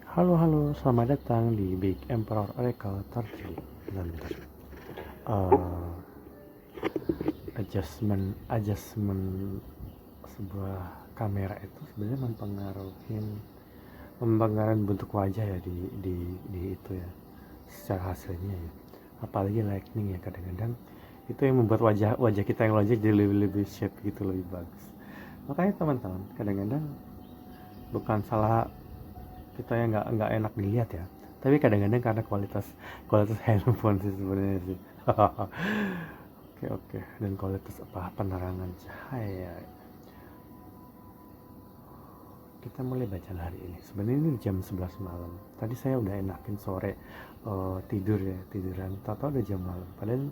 Halo halo, selamat datang di Big Emperor Oracle Turtle. Bentar. Eh, adjustment sebuah kamera itu sebenarnya mempengaruhi bentuk wajah ya di itu ya, secara hasilnya ya. Apalagi lightning ya, kadang-kadang itu yang membuat wajah wajah kita yang lonjong jadi lebih shape gitu, lebih bagus. Makanya teman-teman, kadang-kadang bukan salah kita yang nggak enak dilihat ya, tapi kadang-kadang karena kualitas kualitas handphone sih sebenarnya sih. Oke oke, dan kualitas penerangan cahaya. Kita mulai baca hari ini, sebenarnya ini jam 11 malam. Tadi saya udah enakin sore, tidur ya, tiduran, tahu udah jam malam, padahal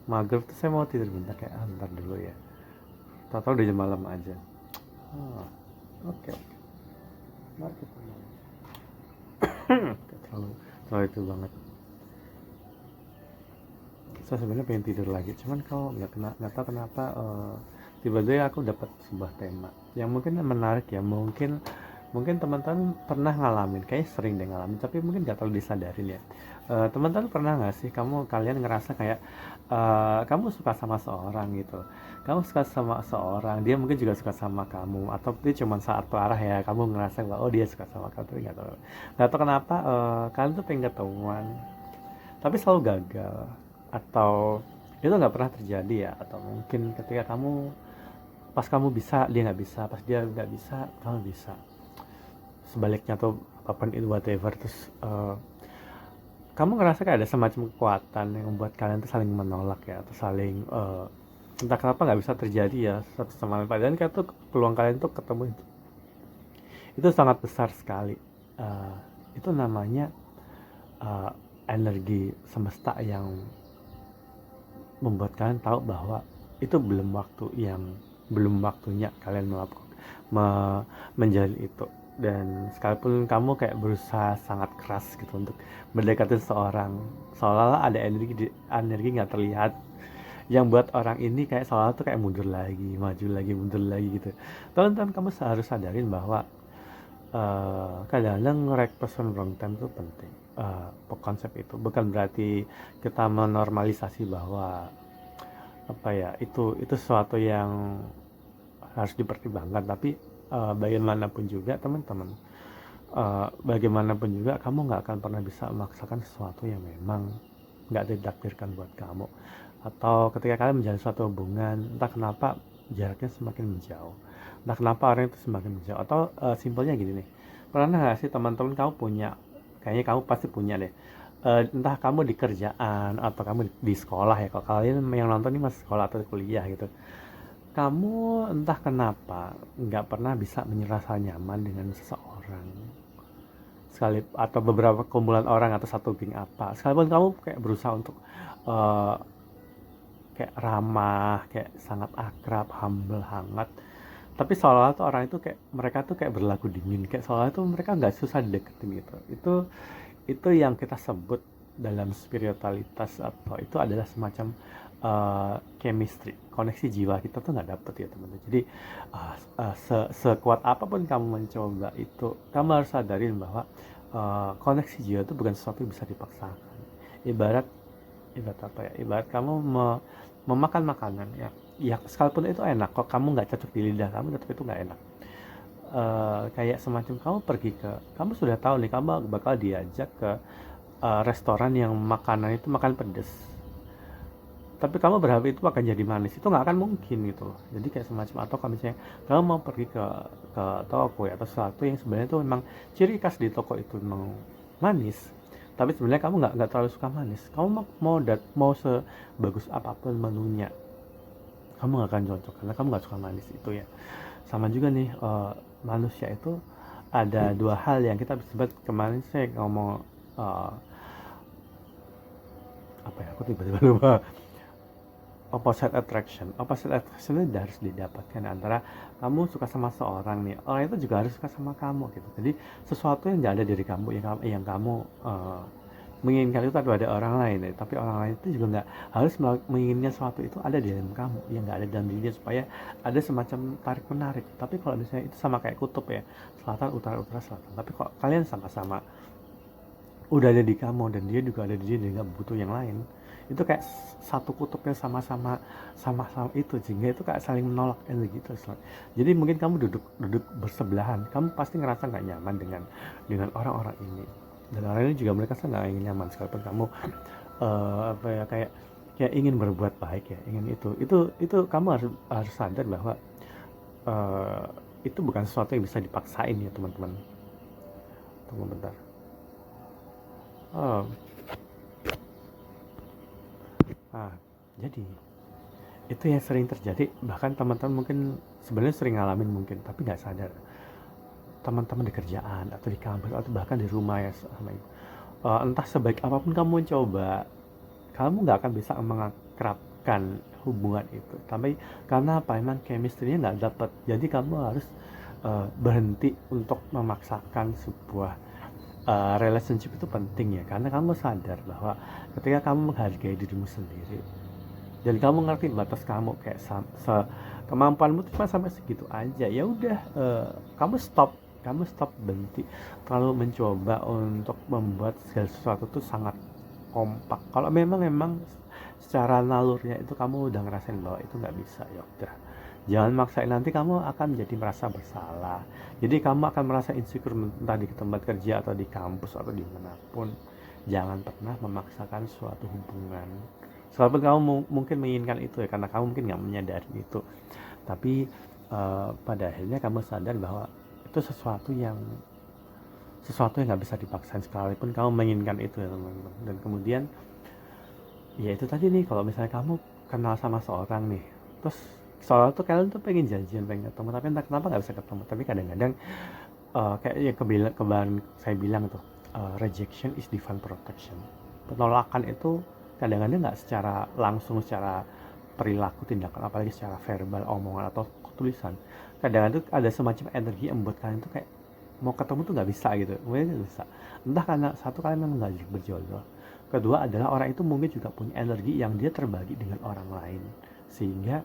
maghrib tuh saya mau tidur bentar, kayak bentar dulu ya, tahu udah jam malam aja. Oke oke, mari kita mulai. terlalu terlalu itu banget. Saya sebenarnya pengen tidur lagi, cuman kalau nggak tahu kenapa, tiba-tiba aku dapat sebuah tema yang mungkin menarik ya. Mungkin teman-teman pernah ngalamin, kayak sering deh ngalamin, tapi mungkin nggak terlalu disadarin ya. Teman-teman pernah nggak sih kalian ngerasa kayak, kamu suka sama seorang gitu, kamu suka sama seorang, dia mungkin juga suka sama kamu, atau dia cuma saat parah ya kamu ngerasa bahwa oh dia suka sama kamu, tapi nggak tahu kenapa, kalian tuh pengen ketemuan tapi selalu gagal, atau itu nggak pernah terjadi ya, atau mungkin ketika pas kamu bisa dia nggak bisa, pas dia nggak bisa kamu bisa, sebaliknya, atau apapun itu, whatever. Terus kamu ngerasa kayak ada semacam kekuatan yang membuat kalian tuh saling menolak ya, atau saling, entah kenapa nggak bisa terjadi ya satu sama lain, padahal kayak tuh peluang kalian tuh ketemu itu sangat besar sekali. Eh, itu namanya eh, energi semesta yang membuat kalian tahu bahwa itu belum waktunya kalian menjalin itu. Dan sekalipun kamu kayak berusaha sangat keras gitu untuk mendekati seseorang, seolah-olah ada energi nggak terlihat yang buat orang ini kayak seolah tuh kayak mundur lagi, maju lagi, mundur lagi gitu. Teman-teman, kamu harus sadarin bahwa kadang-kadang right person wrong time itu penting. Konsep itu bukan berarti kita menormalisasi bahwa apa ya, itu sesuatu yang harus dipertimbangkan, tapi bagaimanapun juga teman-teman, bagaimanapun juga kamu nggak akan pernah bisa memaksakan sesuatu yang memang nggak ditakdirkan buat kamu. Atau ketika kalian menjalin suatu hubungan, entah kenapa jaraknya semakin menjauh, entah kenapa orang itu semakin menjauh, atau simpelnya gini nih, pernah nggak sih teman-teman kamu punya, kayaknya kamu pasti punya deh, entah kamu di kerjaan atau kamu di sekolah ya, kalau kalian yang nonton ini masih sekolah atau kuliah gitu, kamu entah kenapa nggak pernah bisa merasa nyaman dengan seseorang sekali, atau beberapa kumpulan orang, atau satu geng apa, sekalipun kamu kayak berusaha untuk eh, kayak ramah, kayak sangat akrab, humble, hangat, tapi seolah-olah tuh orang itu kayak, mereka tuh kayak berlaku dingin, kayak seolah tuh mereka nggak susah dideketin gitu. Itu yang kita sebut dalam spiritualitas, atau itu adalah semacam chemistry, koneksi jiwa kita tuh nggak dapet ya teman-teman. Jadi sekuat apapun kamu mencoba itu, kamu harus sadarin bahwa koneksi jiwa itu bukan sesuatu yang bisa dipaksakan. Ibarat ibarat apa ya, ibarat kamu memakan makanan ya, ya sekalipun itu enak, kok kamu nggak cocok di lidah kamu, tetap itu nggak enak. Kayak semacam kamu sudah tahu nih kamu bakal diajak ke restoran yang makanan itu makan pedas, tapi kamu berharap itu akan jadi manis, itu nggak akan mungkin gitu loh. Jadi kayak semacam, atau kalau misalnya kamu mau pergi ke toko ya, atau sesuatu yang sebenarnya itu memang ciri khas di toko itu memang manis, tapi sebenarnya kamu nggak terlalu suka manis, kamu mau sebagus apapun menunya, kamu nggak akan cocok karena kamu nggak suka manis itu ya. Sama juga nih, manusia itu ada dua hal yang kita sebut, kemarin saya ngomong apa ya, aku tiba-tiba lupa. Opposite attraction itu harus didapatkan antara kamu suka sama seorang nih, orang itu juga harus suka sama kamu gitu. Jadi sesuatu yang tidak ada dari kamu, yang kamu menginginkan itu pada orang lain ya, tapi orang lain itu juga nggak harus menginginkan sesuatu itu ada di dalam kamu, yang nggak ada dalam dirinya, supaya ada semacam tarik menarik. Tapi kalau misalnya itu sama kayak kutub ya, selatan utara utara selatan, tapi kok kalian sama-sama udah ada di kamu dan dia juga ada di dia dan nggak butuh yang lain, itu kayak satu kutubnya sama-sama itu, sehingga itu kayak saling menolak energi itu. Jadi mungkin kamu duduk bersebelahan, kamu pasti ngerasa nggak nyaman dengan orang-orang ini, dan orang ini juga mereka nggak ingin nyaman, sekalipun kamu apa ya, kayak ingin berbuat baik ya, ingin itu kamu harus sadar bahwa uh, itu bukan sesuatu yang bisa dipaksain ya teman-teman. Tunggu bentar. Oh, jadi itu yang sering terjadi, bahkan teman-teman mungkin sebenarnya sering ngalamin mungkin, tapi nggak sadar. Teman-teman di kerjaan atau di kampus atau bahkan di rumah ya, sama ibu. Entah sebaik apapun kamu coba, kamu nggak akan bisa mengakrabkan hubungan itu. Tapi karena apa? Emang chemistry-nya nggak dapet. Jadi kamu harus berhenti untuk memaksakan sebuah relationship. Itu penting ya, karena kamu sadar bahwa ketika kamu menghargai dirimu sendiri dan kamu ngerti batas kamu, kayak kemampuanmu cuma sampai segitu aja, ya udah, kamu stop, berhenti terlalu mencoba untuk membuat segala sesuatu tuh sangat kompak. Kalau memang secara nalurnya itu kamu udah ngerasain bahwa itu nggak bisa, ya udah, jangan maksain. Nanti kamu akan jadi merasa bersalah, jadi kamu akan merasa insecure, entah di tempat kerja atau di kampus atau dimanapun. Jangan pernah memaksakan suatu hubungan, sekalipun kamu mungkin menginginkan itu ya, karena kamu mungkin nggak menyadari itu. Tapi pada akhirnya kamu sadar bahwa itu sesuatu yang nggak bisa dipaksain, sekalipun kamu menginginkan itu ya teman-teman. Dan kemudian ya itu tadi nih, kalau misalnya kamu kenal sama seorang nih, terus soalnya tuh kalian tuh pengen janjian, pengen ketemu, tapi entah kenapa nggak bisa ketemu. Tapi kadang-kadang kayak yang kemarin saya bilang tuh, rejection is divine protection. Penolakan itu kadang-kadang nggak secara langsung, secara perilaku, tindakan, apalagi secara verbal, omongan atau tulisan. Kadang-kadang tuh ada semacam energi yang membuat kalian tuh kayak mau ketemu tuh nggak bisa gitu, mungkin nggak bisa. Entah karena satu, kalian memang nggak berjodoh. Kedua adalah orang itu mungkin juga punya energi yang dia terbagi dengan orang lain, sehingga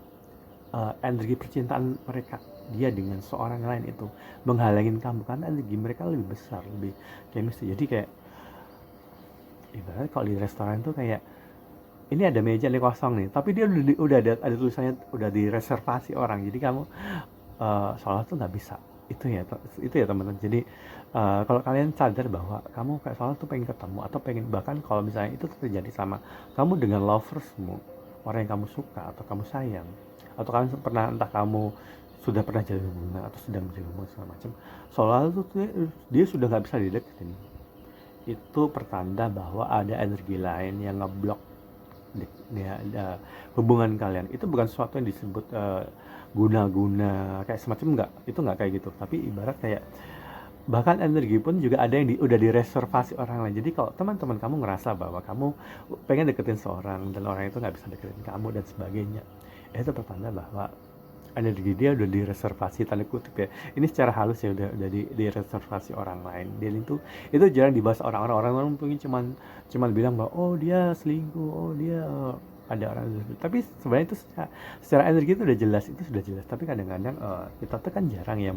energi percintaan mereka dia dengan seorang lain itu menghalangin kamu, karena energi mereka lebih besar, lebih chemistry. Jadi kayak ibaratnya kalau di restoran tuh kayak ini ada meja nih kosong nih, tapi dia udah ada tulisannya, udah direservasi orang, jadi kamu soalnya tuh nggak bisa. Itu ya teman-teman. Jadi kalau kalian sadar bahwa kamu kayak soalnya tuh pengen ketemu, atau pengen, bahkan kalau misalnya itu terjadi sama kamu dengan loversmu, orang yang kamu suka atau kamu sayang, atau kalian pernah, entah kamu sudah pernah jalin hubungan atau sedang menjalin hubungan segala macam, soalnya tuh dia sudah nggak bisa dideketin, itu pertanda bahwa ada energi lain yang ngeblok hubungan kalian. Itu bukan sesuatu yang disebut guna-guna kayak semacam, nggak kayak gitu. Tapi ibarat kayak bahkan energi pun juga ada yang udah direservasi orang lain. Jadi kalau teman-teman kamu ngerasa bahwa kamu pengen deketin seorang dan orang itu nggak bisa deketin kamu dan sebagainya, itu pertanda bahwa energi dia udah direservasi, tanda kutip ya, ini secara halus ya, udah direservasi orang lain. Dan itu jarang dibahas orang mungkin cuman bilang bahwa oh dia selingkuh, oh dia ada orang, tapi sebenarnya itu secara energi itu sudah jelas. Tapi kadang-kadang kita tuh kan jarang ya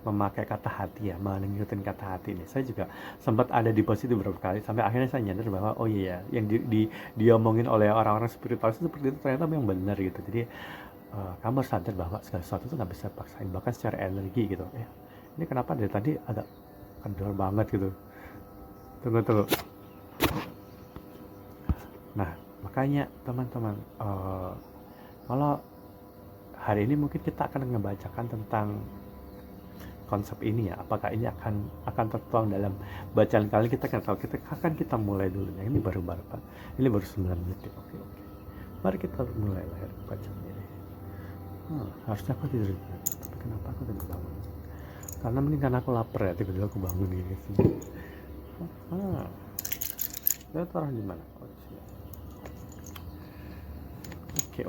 memakai kata hati ya, mengikutin kata hati ini. Saya juga sempat ada di posisi beberapa kali, sampai akhirnya saya nyadar bahwa oh iya, yang diomongin oleh orang-orang spiritual itu seperti itu ternyata memang benar gitu. Jadi kamu harus sadar bahwa segala sesuatu itu nggak bisa paksain, bahkan secara energi gitu ya. Ini kenapa dari tadi agak kendor banget gitu, tunggu. Nah, makanya teman-teman, kalau hari ini mungkin kita akan membacakan tentang konsep ini ya, apakah ini akan tertuang dalam bacaan kalian. Kita kan tahu, kita mulai dulu ya. Ini baru 9 menit. Oke. Mari kita mulai bacaan ini. Harusnya aku tidur, tapi kenapa aku tidak bangun? Karena mungkin karena aku lapar ya, tiba-tiba aku bangun gini sih. Saya taruh di mana? Oke.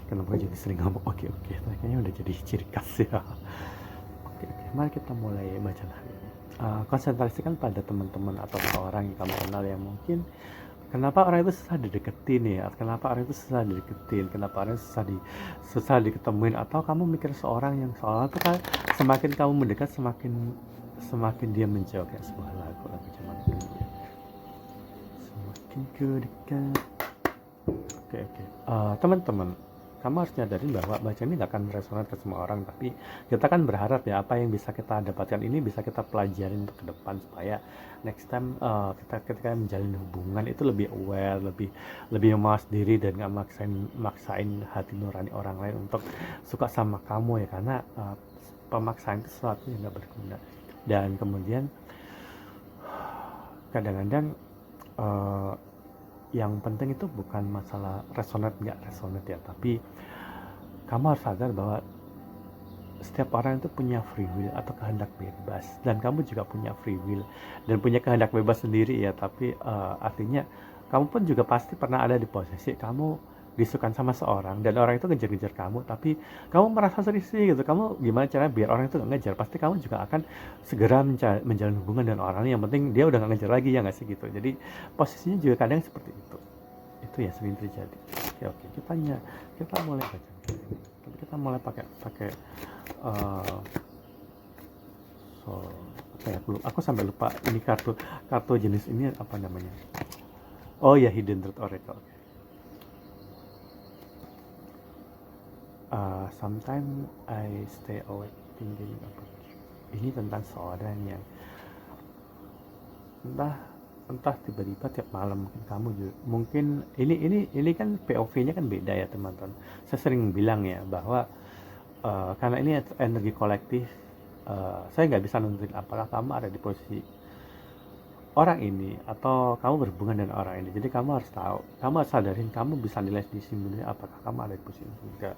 Kenapa jadi sering ngomong oke? Kayaknya udah jadi ciri khas ya. Oke, mari kita mulai bacaan hari ini. Konsentrasikan pada teman-teman atau orang yang kamu kenal yang mungkin kenapa orang itu susah dideketin ya, kenapa orang itu susah dideketin, kenapa orang itu susah diketemuin, atau kamu mikir seorang yang seolah tuh kan semakin kamu mendekat semakin semakin dia menjauh, kayak sebuah lagu zaman dulu ya. Semakin ku dekat. Oke. Teman-teman, kamu harus nyadarin bahwa baca ini gak akan resonan ke semua orang, tapi kita kan berharap ya apa yang bisa kita dapatkan ini bisa kita pelajarin untuk ke depan, supaya next time kita ketika menjalin hubungan itu lebih aware, lebih memawas diri dan gak maksain hati nurani orang lain untuk suka sama kamu ya, karena pemaksaan itu sesuatu yang gak berguna. Dan kemudian kadang-kadang yang penting itu bukan masalah resonate nggak resonate ya, tapi kamu harus sadar bahwa setiap orang itu punya free will atau kehendak bebas, dan kamu juga punya free will dan punya kehendak bebas sendiri ya. Tapi artinya kamu pun juga pasti pernah ada di posisi kamu disukan sama seorang dan orang itu ngejar-ngejar kamu, tapi kamu merasa risih gitu. Kamu gimana caranya biar orang itu gak ngejar? Pasti kamu juga akan segera menjalin hubungan dengan orang yang penting dia udah gak ngejar lagi, ya gak sih gitu. Jadi posisinya juga kadang seperti itu ya, sering terjadi. Oke, kita mulai baca. Tapi kita mulai pakai aku sampai lupa ini kartu jenis ini apa namanya. Oh ya, Hidden Truth Oracle. Sometimes I stay awake thinking about you. Ini tentang seorang yang entah tiba-tiba tiap malam mungkin kamu juga, mungkin ini kan POV-nya kan beda ya teman-teman. Saya sering bilang ya bahwa karena ini energi kolektif, saya nggak bisa nentuin apakah kamu ada di posisi orang ini atau kamu berhubungan dengan orang ini. Jadi kamu harus tahu, kamu harus sadarin, kamu bisa nilai di sini apakah kamu ada di posisi ini enggak.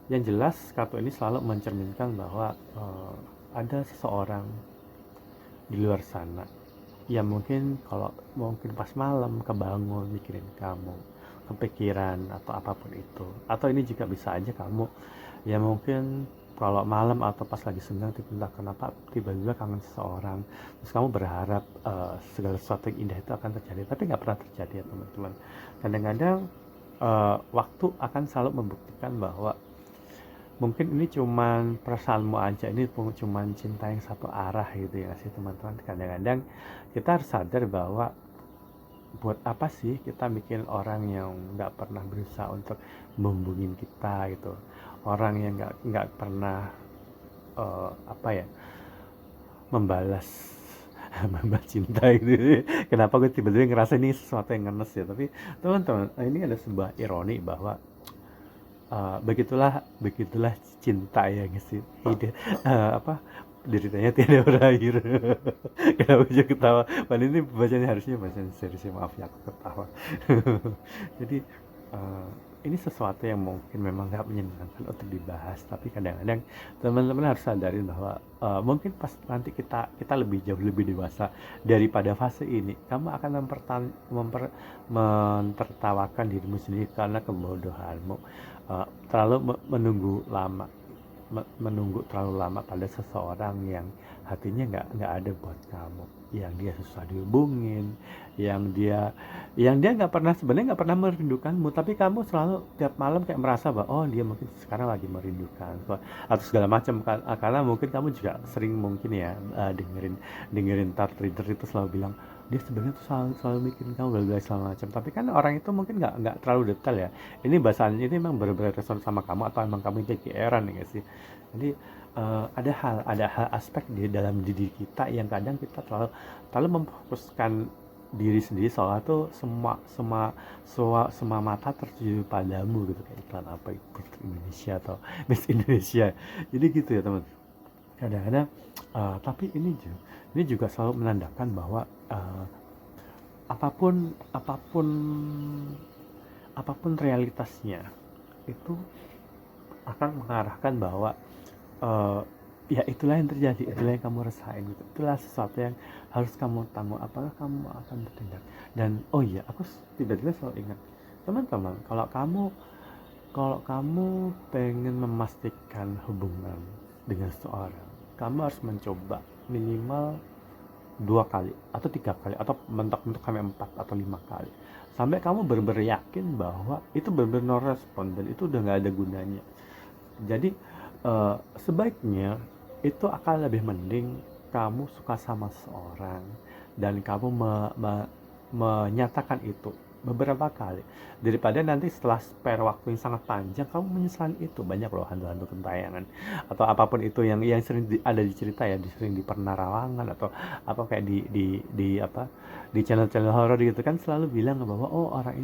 Yang jelas kartu ini selalu mencerminkan bahwa ada seseorang di luar sana yang mungkin pas malam kebangun mikirin kamu, kepikiran atau apapun itu. Atau ini juga bisa aja kamu ya mungkin kalau malam atau pas lagi senggang entah kenapa tiba-tiba kangen seseorang, terus kamu berharap segala sesuatu yang indah itu akan terjadi, tapi nggak pernah terjadi ya teman-teman. Kadang-kadang waktu akan selalu membuktikan bahwa mungkin ini cuman perasaanmu aja, ini cuman cinta yang satu arah gitu ya sih teman-teman. Kadang-kadang kita harus sadar bahwa buat apa sih kita bikin orang yang nggak pernah berusaha untuk memhubungin kita gitu, orang yang nggak pernah membalas cinta gitu. Kenapa gue tiba-tiba ngerasa ini sesuatu yang ngenes ya. Tapi teman-teman, ini ada sebuah ironi bahwa begitulah cinta ya sih. Deritanya tiada berakhir. Kenapa juga ketawa? Padahal ini bacanya harusnya bacaan serius, maaf ya aku ketawa. Jadi ini sesuatu yang mungkin memang gak menyenangkan untuk dibahas, tapi kadang-kadang teman-teman harus sadarin bahwa mungkin pas nanti kita jauh lebih dewasa daripada fase ini, kamu akan mentertawakan dirimu sendiri karena kebodohanmu terlalu menunggu terlalu lama pada seseorang yang hatinya nggak ada buat kamu, yang dia susah dihubungin, yang dia sebenarnya nggak pernah merindukanmu, tapi kamu selalu tiap malam kayak merasa bahwa oh dia mungkin sekarang lagi merindukan atau segala macam kan. Karena mungkin kamu juga sering mungkin ya dengerin chart reader itu selalu bilang dia sebenarnya tuh selalu mikirin kamu bla segala macam, tapi kan orang itu mungkin nggak terlalu detail ya. Ini bahasannya ini memang benar-benar reson sama kamu atau emang kamu kegeeran ya sih. Jadi ada hal aspek di dalam diri kita yang kadang kita terlalu memfokuskan diri sendiri, soalnya tuh semua mata tertuju padamu gitu, kayak iklan apa Putri Indonesia atau Miss Indonesia. Jadi gitu ya teman. Kadang-kadang tapi ini juga selalu menandakan bahwa apapun realitasnya itu akan mengarahkan bahwa ya itulah yang terjadi, itulah yang kamu rasain gitu. Itulah sesuatu yang harus kamu tanggung, apakah kamu akan bertindak. Dan oh iya, aku tiba-tiba selalu ingat teman-teman, kalau kamu pengen memastikan hubungan dengan seseorang, kamu harus mencoba minimal 2 kali atau 3 kali atau mentok-mentok sampai 4 atau 5 kali sampai kamu benar-benar yakin bahwa itu benar-benar no respon dan itu udah nggak ada gunanya. Jadi sebaiknya itu akan lebih mending kamu suka sama seorang dan kamu menyatakan itu beberapa kali daripada nanti setelah spare waktu yang sangat panjang kamu menyesali itu. Banyak loh hantu-hantu gentayangan atau apapun itu yang sering ada di cerita ya, sering di penerawangan atau apa kayak di apa di channel-channel horor gitu kan selalu bilang bahwa oh orang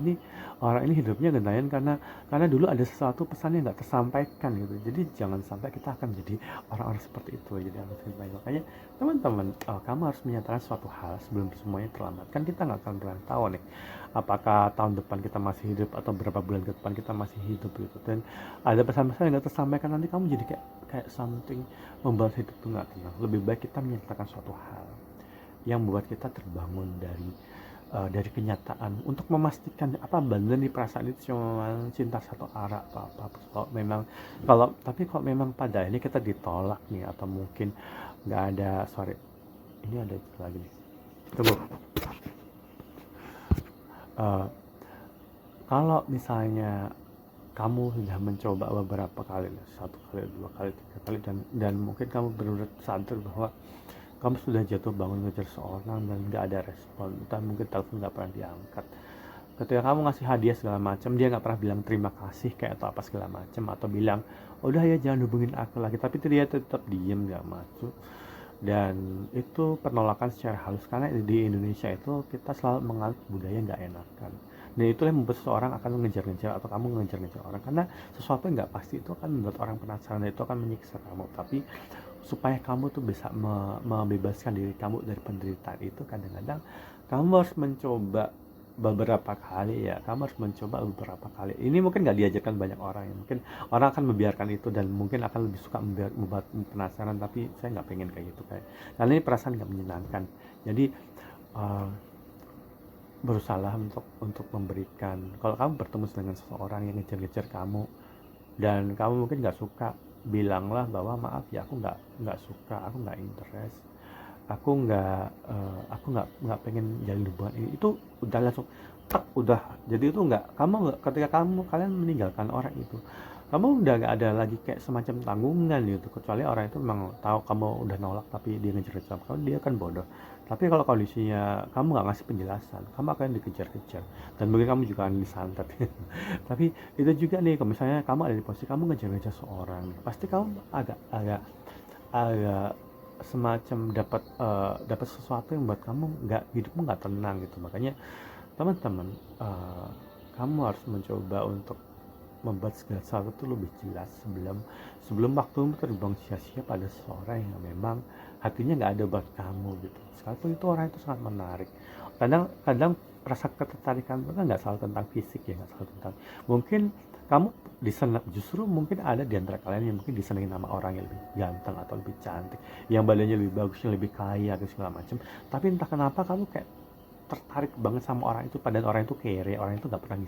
ini hidupnya gentayangan karena dulu ada sesuatu pesan yang nggak tersampaikan gitu. Jadi jangan sampai kita akan jadi orang-orang seperti itu. Jadi makanya teman-teman, kamu harus menyatakan suatu hal sebelum semuanya terlambat. Kan kita nggak akan pernah tahu nih apakah tahun depan kita masih hidup atau berapa bulan ke depan kita masih hidup gitu. Dan ada pesan-pesan yang nggak tersampaikan, nanti kamu jadi kayak something membuat hidup itu nggak tenang. Lebih baik kita menyatakan suatu hal yang membuat kita terbangun dari kenyataan untuk memastikan apa benar nih perasaan itu cuma cinta satu arah atau apa. Kalau memang pada ini kita ditolak nih atau mungkin nggak ada, sorry ini ada lagi nih, tunggu. Kalau misalnya kamu sudah mencoba beberapa kali, 1 kali, 2 kali, 3 kali, dan mungkin kamu benar-benar sadar bahwa kamu sudah jatuh bangun ngejar seorang dan nggak ada respon, entah mungkin telepon nggak pernah diangkat, ketika kamu ngasih hadiah segala macam dia nggak pernah bilang terima kasih kayak atau apa segala macam, atau bilang udah ya jangan hubungin aku lagi, tapi dia tetap diem nggak maju. Dan itu penolakan secara halus karena di Indonesia itu kita selalu menganut budaya nggak enakan, dan itu yang membuat seseorang akan mengejar-ngejar atau kamu mengejar-ngejar orang karena sesuatu yang nggak pasti itu akan membuat orang penasaran dan itu akan menyiksa kamu. Tapi supaya kamu tuh bisa membebaskan diri kamu dari penderitaan itu, kadang-kadang kamu harus mencoba beberapa kali ya, kamu harus mencoba beberapa kali. Ini mungkin nggak diajarkan banyak orang ya, mungkin orang akan membiarkan itu dan mungkin akan lebih suka membuat penasaran, tapi saya nggak pengen kayak gitu karena ini perasaan nggak menyenangkan. Jadi berusaha untuk memberikan, kalau kamu bertemu dengan seseorang yang ngejar-ngejar kamu dan kamu mungkin nggak suka, bilanglah bahwa maaf ya aku nggak suka, aku nggak interest, aku nggak pengen jalin hubungan ini. Itu udah langsung udah. Jadi itu ketika kalian meninggalkan orang itu, kamu udah nggak ada lagi kayak semacam tanggungan gitu, kecuali orang itu memang tahu kamu udah nolak tapi dia ngejar sama kamu, dia kan bodoh. Tapi kalau kondisinya kamu nggak ngasih penjelasan, kamu akan dikejar-kejar dan mungkin kamu juga akan disantet. Tapi itu juga nih, kalau misalnya kamu ada di posisi kamu ngejar-ngejar seorang, pasti kamu agak semacam dapat sesuatu yang buat kamu hidupmu nggak tenang gitu. Makanya teman-teman, kamu harus mencoba untuk membuat segala sesuatu itu lebih jelas sebelum waktumu terbuang sia-sia pada seseorang yang memang hatinya nggak ada buat kamu gitu. Sekalipun itu orang itu sangat menarik, kadang rasa ketertarikan itu kan nggak selalu tentang fisik ya, nggak selalu tentang, mungkin kamu disenang, justru mungkin ada di antara kalian yang mungkin disenangi nama orang yang lebih ganteng atau lebih cantik, yang badannya lebih bagus, yang lebih kaya atau segala macam, tapi entah kenapa kamu kayak tertarik banget sama orang itu, padahal orang itu kere, orang itu nggak pernah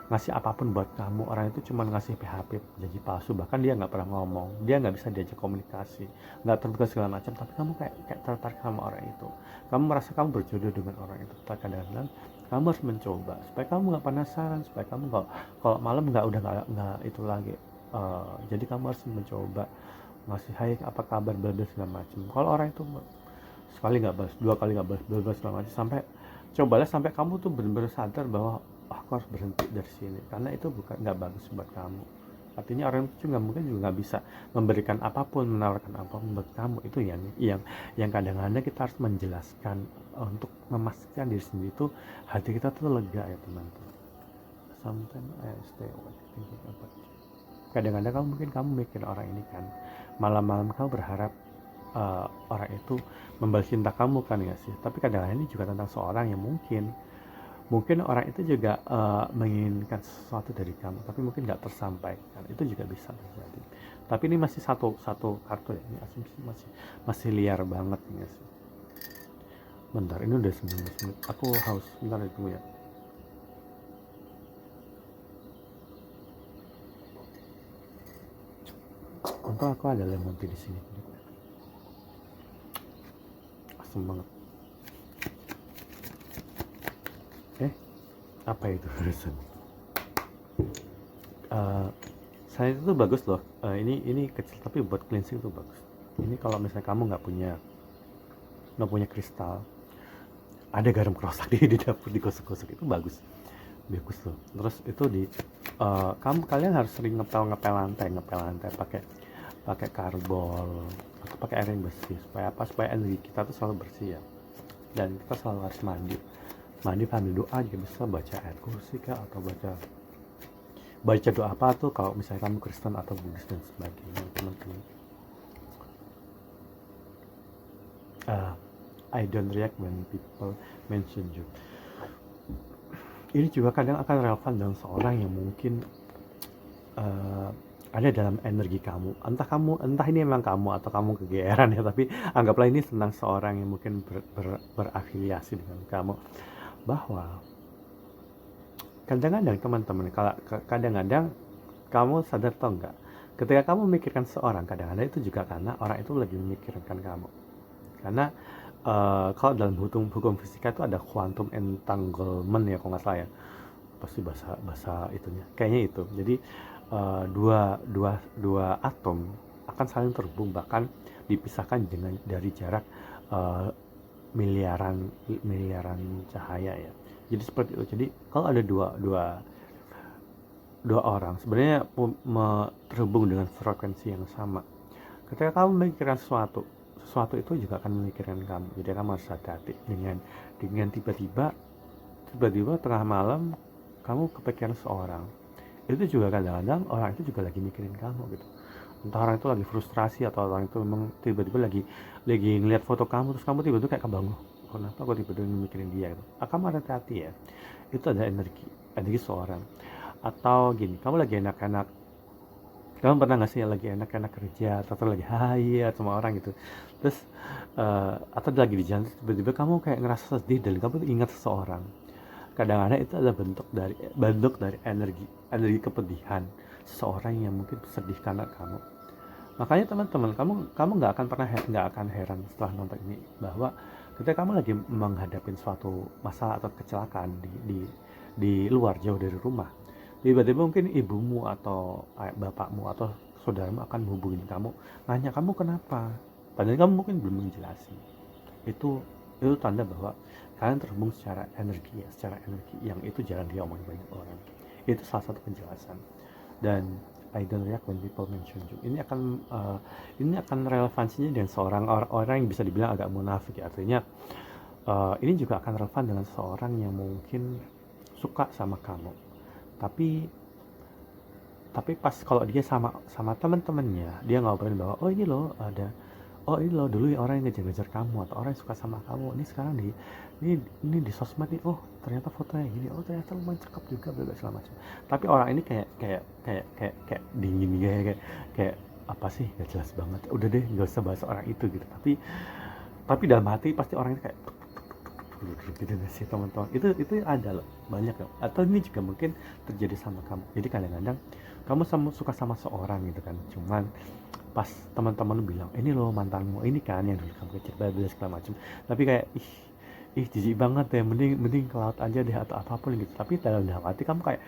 ngasih apapun buat kamu, orang itu cuma ngasih PHP, janji palsu, bahkan dia nggak pernah ngomong, dia nggak bisa diajak komunikasi, nggak terbuka segala macam, tapi kamu kayak tertarik sama orang itu, kamu merasa kamu berjodoh dengan orang itu. Kadang-kadang kamu harus mencoba supaya kamu nggak penasaran, supaya kamu nggak, kalau malam nggak itu lagi. Jadi kamu harus mencoba ngasih hai apa kabar bla segala macam. Kalau orang itu sekali nggak balas, 2 kali nggak balas, bla segala macam, cobalah sampai kamu tuh benar-benar sadar bahwa aku harus berhenti dari sini karena itu nggak bagus buat kamu. Artinya orang itu mungkin juga nggak bisa memberikan apapun, menawarkan apapun buat kamu. Itu yang kadang-kadang kita harus menjelaskan untuk memastikan diri sendiri itu hati kita tuh lega ya teman-teman. Sometimes I stay awake thinking about you. Kadang-kadang kamu mikir orang ini kan, malam-malam kamu berharap orang itu membalas cinta kamu kan ya sih. Tapi kadang-kadang ini juga tentang seorang yang mungkin orang itu juga menginginkan sesuatu dari kamu, tapi mungkin nggak tersampaikan. Itu juga bisa terjadi. Tapi ini masih satu kartu ya, ini asumsi masih liar banget ya sih. Bentar, ini udah 19 menit. Aku haus, bentar itu ya. Untung aku ada lemon tea di sini. semangat. Apa itu barusan? Selain itu bagus loh. Ini kecil tapi buat cleansing tuh bagus. Ini kalau misalnya kamu nggak punya kristal, ada garam kerosak di dapur, digosok-gosok, itu bagus loh. Terus itu kalian harus sering ngepel lantai pakai karbol atau pakai air yang bersih, supaya energi kita tuh selalu bersih ya. Dan kita selalu harus mandi sambil doa juga bisa, baca ayat kursi kah, atau baca doa apa tuh kalau misalnya kamu Kristen atau Buddhis dan sebagainya, teman-teman. I don't react when people mention you. Ini juga kadang akan relevan dengan seorang yang mungkin ada dalam energi kamu. Entah ini emang kamu atau kamu kegeeran ya, tapi anggaplah ini tentang seorang yang mungkin berafiliasi dengan kamu. Bahwa kadang-kadang teman-teman, kadang-kadang kamu sadar atau enggak, ketika kamu memikirkan seorang, kadang-kadang itu juga karena orang itu lagi memikirkan kamu. Karena kalau dalam hukum fisika itu ada quantum entanglement ya, kalau nggak salah ya, pasti bahasa itunya kayaknya itu. Jadi dua atom akan saling terhubung, bahkan dipisahkan dari jarak miliaran cahaya ya. Jadi seperti itu. Jadi kalau ada dua orang sebenarnya terhubung dengan frekuensi yang sama, ketika kamu memikirkan sesuatu itu juga akan memikirkan kamu. Jadi kamu harus hati-hati dengan tiba-tiba tengah malam kamu kepikiran seorang. Itu juga kadang-kadang orang itu juga lagi mikirin kamu gitu. Entah orang itu lagi frustrasi atau orang itu memang tiba-tiba lagi ngeliat foto kamu, terus kamu tiba-tiba kayak kebangun, kenapa kok tiba-tiba mikirin dia gitu. Kamu hati-hati ya, itu ada energi seorang. Atau gini, kamu pernah gak sih lagi enak-enak kerja atau lagi hai sama orang gitu, terus atau lagi di jalan, tiba-tiba kamu kayak ngerasa sedih dan kamu ingat seseorang. Kadang-kadang itu adalah bentuk dari energi kepedihan seseorang yang mungkin sedih karena kamu. Makanya teman-teman, kamu nggak akan heran setelah nonton ini bahwa ketika kamu lagi menghadapi suatu masalah atau kecelakaan di luar, jauh dari rumah, tiba-tiba mungkin ibumu atau bapakmu atau saudaramu akan menghubungi kamu, nanya kamu kenapa, padahal kamu mungkin belum menjelaskan. Itu tanda bahwa kalian terhubung secara energi yang itu jarang diomongin banyak orang. Itu salah satu penjelasan. Dan I don't react when people mention you. Ini akan relevansinya dengan seorang orang yang bisa dibilang agak munafik ya. Artinya ini juga akan relevan dengan seorang yang mungkin suka sama kamu, tapi pas kalau dia sama teman-temannya, dia ngobrolin bahwa ini loh dulu yang orang yang ngejar-ngejar kamu atau orang yang suka sama kamu, ini sekarang ini di sosmed nih, ternyata fotonya gini, ternyata lumayan cakep juga, segala macam. Tapi orang ini kayak dingin kayak apa sih, gak jelas banget, udah deh gak usah bahas orang itu gitu. Tapi dalam hati pasti orang ini kayak gitu sih teman-teman. Itu ada loh, banyak loh. Atau ini juga mungkin terjadi sama kamu. Jadi kadang-kadang kamu suka sama seorang gitu kan, cuman pas teman-teman bilang ini loh mantanmu ini kan yang dulu kamu kecil segala macam, tapi kayak jijik banget ya, mending ke laut aja deh atau apapun gitu. Tapi dalam hati kamu kayak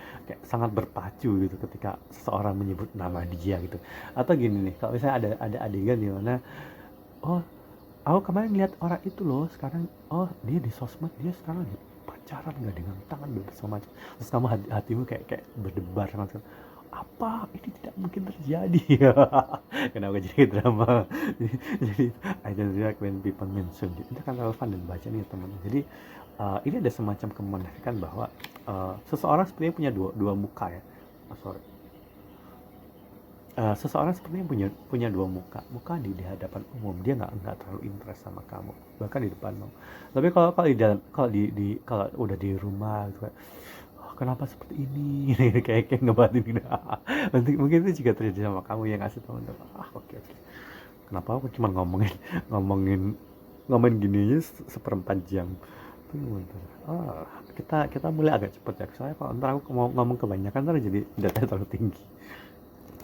sangat berpacu gitu ketika seseorang menyebut nama dia gitu. Atau gini nih, kalau misalnya ada adegan di mana aku kemarin lihat orang itu loh sekarang, dia di sosmed, dia sekarang lagi pacaran nggak dengan tangan bersama macam. Terus kamu hatimu kayak berdebar macam, apa ini tidak mungkin terjadi. Kenapa jadi drama? Jadi I don't react when people mention it. Itu kan relevan dan baca nih teman-teman. Jadi ini ada semacam kemunafikan bahwa seseorang sepertinya punya dua muka ya. Seseorang sepertinya punya dua muka di hadapan umum. Dia nggak terlalu interest sama kamu, bahkan di depanmu. Tapi kalau udah di rumah gitu, kenapa seperti ini, kayak ngebatin gitu. Mungkin itu juga terjadi sama kamu yang ngasih teman-teman. Oke. Kenapa aku cuma ngomongin gini aja seperempat jam. Tunggu bentar. Kita mulai agak cepet ya. Soalnya kalau ntar aku mau ngomong kebanyakan ntar jadi datanya terlalu tinggi.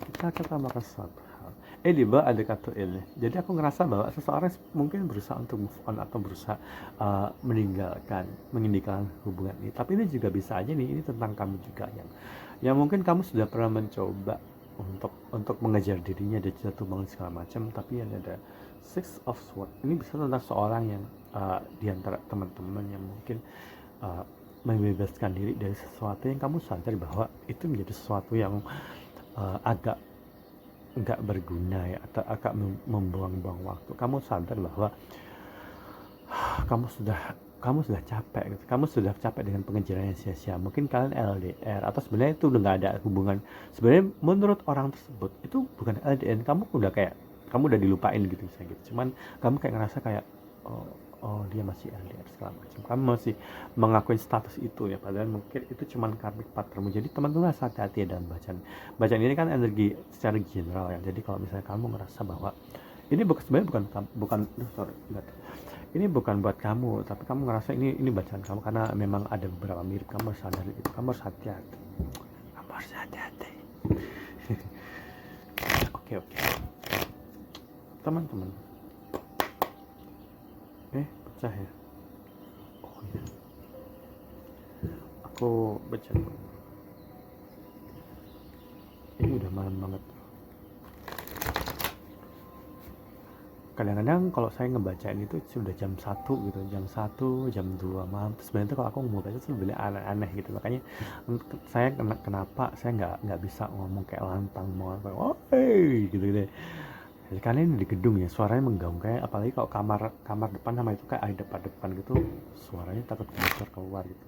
Kita makan sesuatu hal. di bawah ada kartu ini. Jadi aku ngerasa bahwa seseorang mungkin berusaha untuk move on atau berusaha meninggalkan hubungan ini. Tapi ini juga bisa aja nih, ini tentang kamu juga yang mungkin kamu sudah pernah mencoba untuk mengejar dirinya, ada jatuh bangun segala macam, tapi ada Six of Swords. Ini bisa tentang seorang yang di antara teman-teman yang mungkin membebaskan diri dari sesuatu yang kamu sadar bahwa itu menjadi sesuatu yang agak nggak berguna ya, atau agak membuang-buang waktu. Kamu sadar bahwa kamu sudah capek gitu. Kamu sudah capek dengan pengejaran yang sia-sia. Mungkin kalian LDR atau sebenarnya itu udah nggak ada hubungan. Sebenarnya menurut orang tersebut itu bukan LDR. Kamu udah dilupain gitu misalnya gitu. Cuman kamu kayak ngerasa kayak oh dia masih LDR segala macam. Kamu masih mengakuin status itu ya, padahal mungkin itu cuman karmic partnermu. Jadi teman-teman harus hati-hati ya dalam bacaan ini kan energi secara general ya. Jadi kalau misalnya kamu ngerasa bahwa ini sebenarnya bukan sorry, enggak. Ini bukan buat kamu, tapi kamu ngerasa ini bacaan kamu karena memang ada beberapa mirip. Kamu harus sadar gitu. Kamu harus hati-hati. Oke. Teman-teman. Pecah ya. Oh iya. Aku baca dulu. Ini udah malam banget. Kadang-kadang kalau saya ngebacain itu sudah jam 1 gitu, jam 2 malam. Terus sebenarnya kalau aku mau baca tuh sebenarnya aneh-aneh gitu. Makanya saya kenapa saya nggak bisa ngomong kayak lantang mau oh hey gitu. Jadi karena ini di gedung ya, suaranya mengganggu, kayak apalagi kalau kamar depan sama itu kayak ada depan gitu, suaranya takut bocor keluar gitu.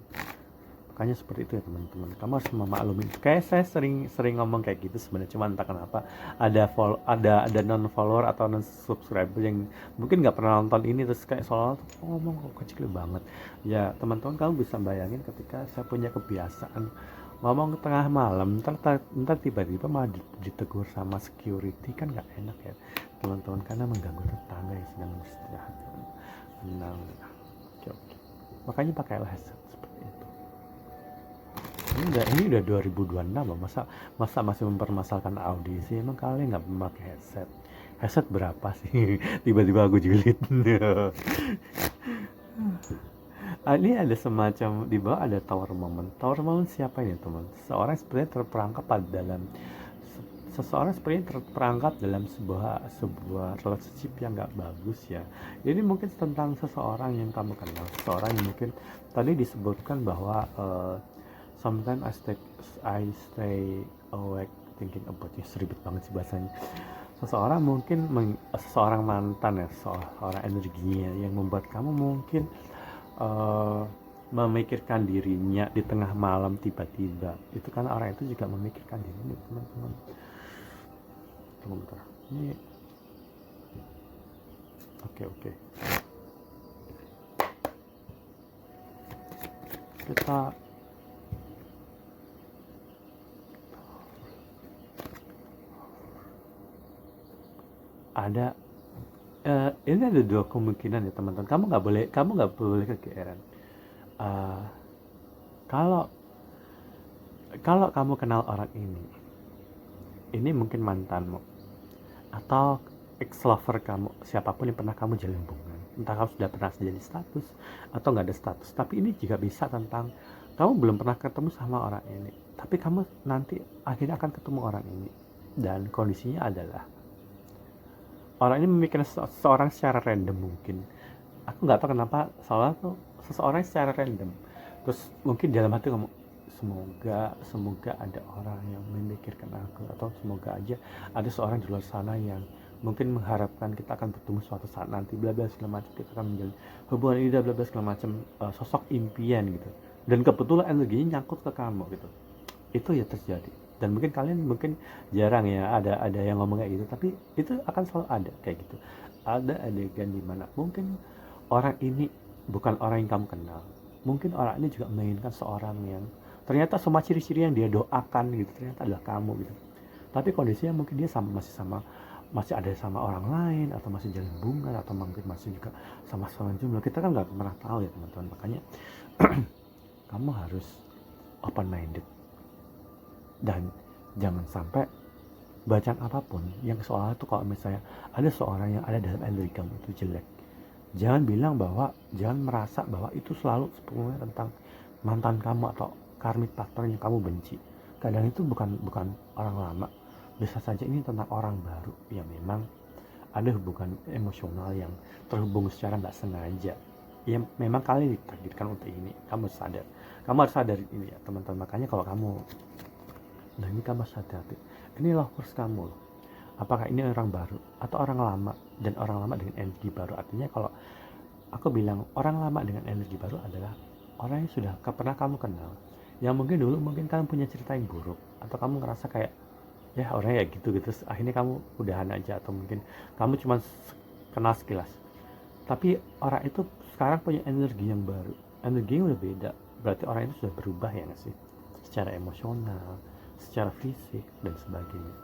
Makanya seperti itu ya teman-teman, kamu harus memaklumi. Kayak saya sering ngomong kayak gitu sebenarnya, cuma entah kenapa ada non follower atau non subscriber yang mungkin nggak pernah nonton ini, terus kayak soalnya ngomong kok kecil banget ya. Teman-teman, kamu bisa bayangin ketika saya punya kebiasaan ngomong ke tengah malam, ntar tiba-tiba malah ditegur sama security, kan nggak enak ya teman-teman, karena mengganggu tetangga yang sedang beristirahat. Oke. Makanya pakailah headset seperti itu. Ini udah 2026 loh, masa masih mempermasalahkan audisi? Emang kalian nggak memakai headset berapa sih? Tiba-tiba aku julid. Ini ada semacam di bawah ada tower moment. Tower moment siapa ini teman? Seseorang sepertinya terperangkap dalam sebuah relationship yang nggak bagus ya. Ini mungkin tentang seseorang yang kamu kenal, seseorang yang mungkin tadi disebutkan bahwa sometimes I stay awake thinking about you. Seribet banget sih bahasanya. Seseorang mantan ya, seseorang energinya yang membuat kamu mungkin memikirkan dirinya di tengah malam tiba-tiba. Itu karena orang itu juga memikirkan dirinya, teman-teman. Tunggu bentar. Ini oke. Kita ada ini ada dua kemungkinan ya teman-teman. Kamu nggak boleh kegeeran. Kalau kamu kenal orang ini mungkin mantanmu atau ex lover kamu, siapapun yang pernah kamu jalin hubungan, entah kamu sudah pernah jadi status atau nggak ada status. Tapi ini juga bisa tentang kamu belum pernah ketemu sama orang ini, tapi kamu nanti akhirnya akan ketemu orang ini, dan kondisinya adalah orang ini memikirkan seseorang secara random. Mungkin aku nggak tahu kenapa, soalnya tuh seseorang secara random, terus mungkin dalam hati kamu semoga ada orang yang memikirkan aku, atau semoga aja ada seorang di luar sana yang mungkin mengharapkan kita akan bertemu suatu saat nanti, bla bla segala macam, kita akan menjalin hubungan ini, bla bla segala macam, sosok impian gitu, dan kebetulan energinya nyangkut ke kamu gitu. Itu ya terjadi. Dan mungkin kalian jarang ya ada yang ngomong kayak gitu, tapi itu akan selalu ada kayak gitu. Ada adegan dimana mungkin orang ini bukan orang yang kamu kenal, mungkin orang ini juga menginginkan seorang yang ternyata semua ciri-ciri yang dia doakan gitu ternyata adalah kamu gitu. Tapi kondisinya mungkin dia masih ada sama orang lain, atau masih jalin hubungan, atau mungkin masih juga sama jomblo. Kita kan nggak pernah tahu ya teman-teman. Makanya kamu harus open minded, dan jangan sampai bacaan apapun yang soal itu, kalau misalnya ada seorang yang ada dalam energi kamu itu jelek, jangan bilang bahwa, jangan merasa bahwa itu selalu sepenuhnya tentang mantan kamu atau karmic partner yang kamu benci. Kadang itu bukan orang lama, bisa saja ini tentang orang baru yang memang ada hubungan emosional yang terhubung secara nggak sengaja. Ya memang kalian ditakdirkan untuk ini, kamu harus sadar ini ya teman-teman. Makanya kalau kamu, nah ini kamu harus hati-hati, ini lovers kamu loh. Apakah ini orang baru atau orang lama, dan orang lama dengan energi baru. Artinya kalau aku bilang orang lama dengan energi baru adalah orang yang sudah pernah kamu kenal, yang mungkin dulu mungkin kamu punya cerita yang buruk, atau kamu ngerasa kayak ya orangnya ya gitu, akhirnya kamu udahan aja, atau mungkin kamu cuma kenal sekilas. Tapi orang itu sekarang punya energi yang baru, energinya udah beda, berarti orang itu sudah berubah ya nggak sih, secara emosional, secara fisik dan sebagainya.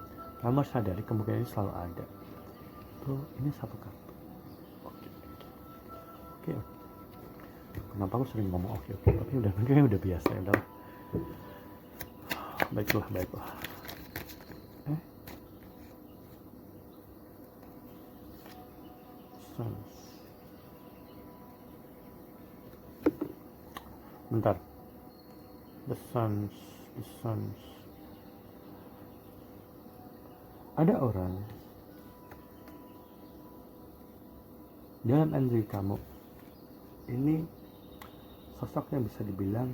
Kamu harus sadari kemungkinan ini selalu ada. Tuh ini satu kartu. Oke. Kenapa aku sering ngomong oke, tapi udah biasa ya, udah. Baiklah. Bentar. The Suns. Ada orang dalam energi kamu ini, sosok yang bisa dibilang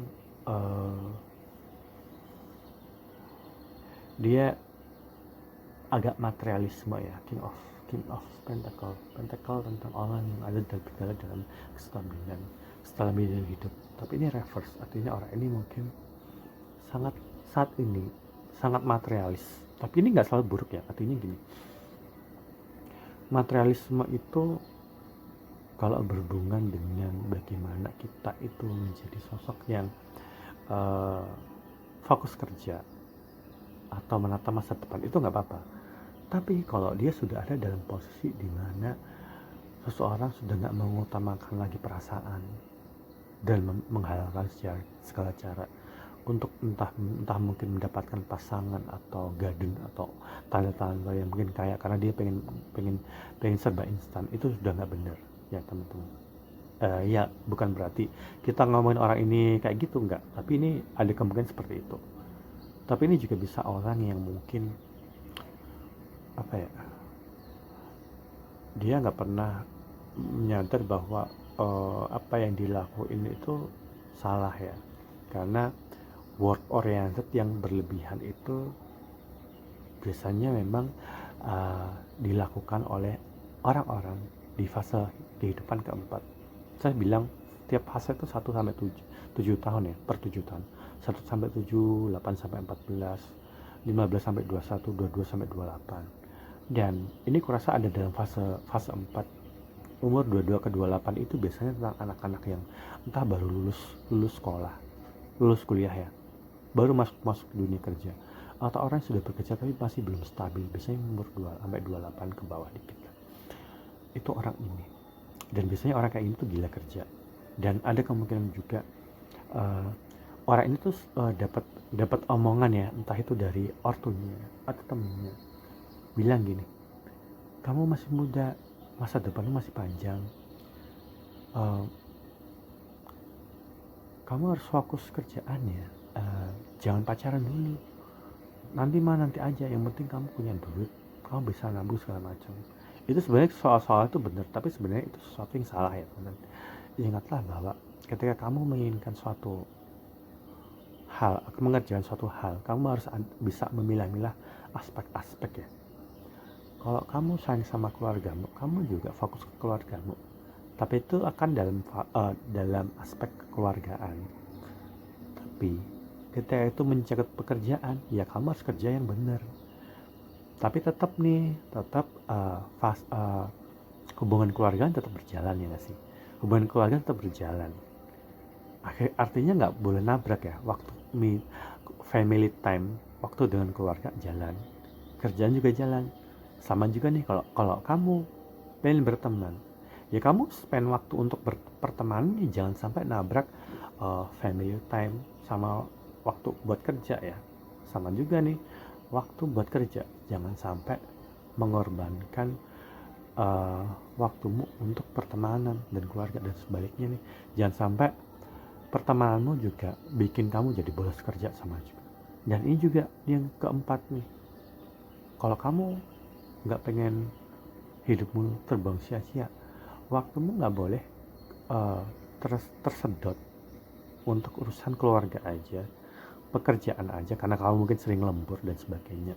dia agak materialisme ya, King of Pentacle tentang orang yang ada bergala dalam kestabilan hidup. Tapi ini reverse, artinya orang ini mungkin saat ini sangat materialis. Tapi ini nggak selalu buruk ya, artinya gini, materialisme itu kalau berhubungan dengan bagaimana kita itu menjadi sosok yang fokus kerja atau menata masa depan, itu nggak apa-apa. Tapi kalau dia sudah ada dalam posisi di mana seseorang sudah nggak mengutamakan lagi perasaan dan menghalalkan segala cara untuk entah mungkin mendapatkan pasangan atau garden atau tanda-tanda yang mungkin kaya karena dia pengen serba instan, itu sudah nggak benar ya teman-teman. Ya bukan berarti kita ngomongin orang ini kayak gitu, enggak, tapi ini ada kemungkinan seperti itu. Tapi ini juga bisa orang yang mungkin dia nggak pernah menyadar bahwa apa yang dilakuin itu salah ya, karena work oriented yang berlebihan itu biasanya memang dilakukan oleh orang-orang di fase kehidupan keempat. Saya bilang tiap fase itu 1 sampai 7 tahun ya, per 7 tahun. 1 sampai 7, 8 sampai 14, 15 sampai 21, 22 sampai 28. Dan ini kurasa ada dalam fase 4. Umur 22 ke 28 itu biasanya tentang anak-anak yang entah baru lulus sekolah, lulus kuliah ya, baru masuk dunia kerja, atau orang yang sudah bekerja tapi masih belum stabil, biasanya umur 2 sampai 28 ke bawah dikit. Itu orang ini. Dan biasanya orang kayak ini tuh gila kerja. Dan ada kemungkinan juga orang ini tuh dapat omongan ya, entah itu dari ortunya atau temennya, bilang gini, kamu masih muda, masa depanmu masih panjang, kamu harus fokus kerjaan ya, jangan pacaran dulu, nanti aja, yang penting kamu punya duit, kamu bisa nabung segala macam. Itu sebenarnya soal itu benar, tapi sebenarnya itu sesuatu yang salah ya teman. Ingatlah bahwa ketika kamu menginginkan suatu hal, mengerjakan suatu hal, kamu harus bisa memilah-milah aspek-aspek ya. Kalau kamu sayang sama keluargamu, kamu juga fokus ke keluargamu, tapi itu akan dalam aspek kekeluargaan. Tapi ketika itu mencakup pekerjaan, ya kamu harus kerja yang benar. Tapi tetap hubungan keluarga tetap berjalan ya nggak sih? Hubungan keluarga tetap berjalan. Artinya nggak boleh nabrak ya. Waktu family time, waktu dengan keluarga jalan, kerjaan juga jalan. Sama juga nih kalau kamu pengen berteman, ya kamu spend waktu untuk pertemanan, ya jangan sampai nabrak family time sama waktu buat kerja ya. Sama juga nih, waktu buat kerja, jangan sampai mengorbankan waktumu untuk pertemanan dan keluarga, dan sebaliknya nih, jangan sampai pertemananmu juga bikin kamu jadi bolos kerja sama juga. Dan ini juga yang keempat nih, kalau kamu nggak pengen hidupmu terbuang sia-sia, waktumu nggak boleh tersedot untuk urusan keluarga aja, pekerjaan aja, karena kamu mungkin sering lembur dan sebagainya.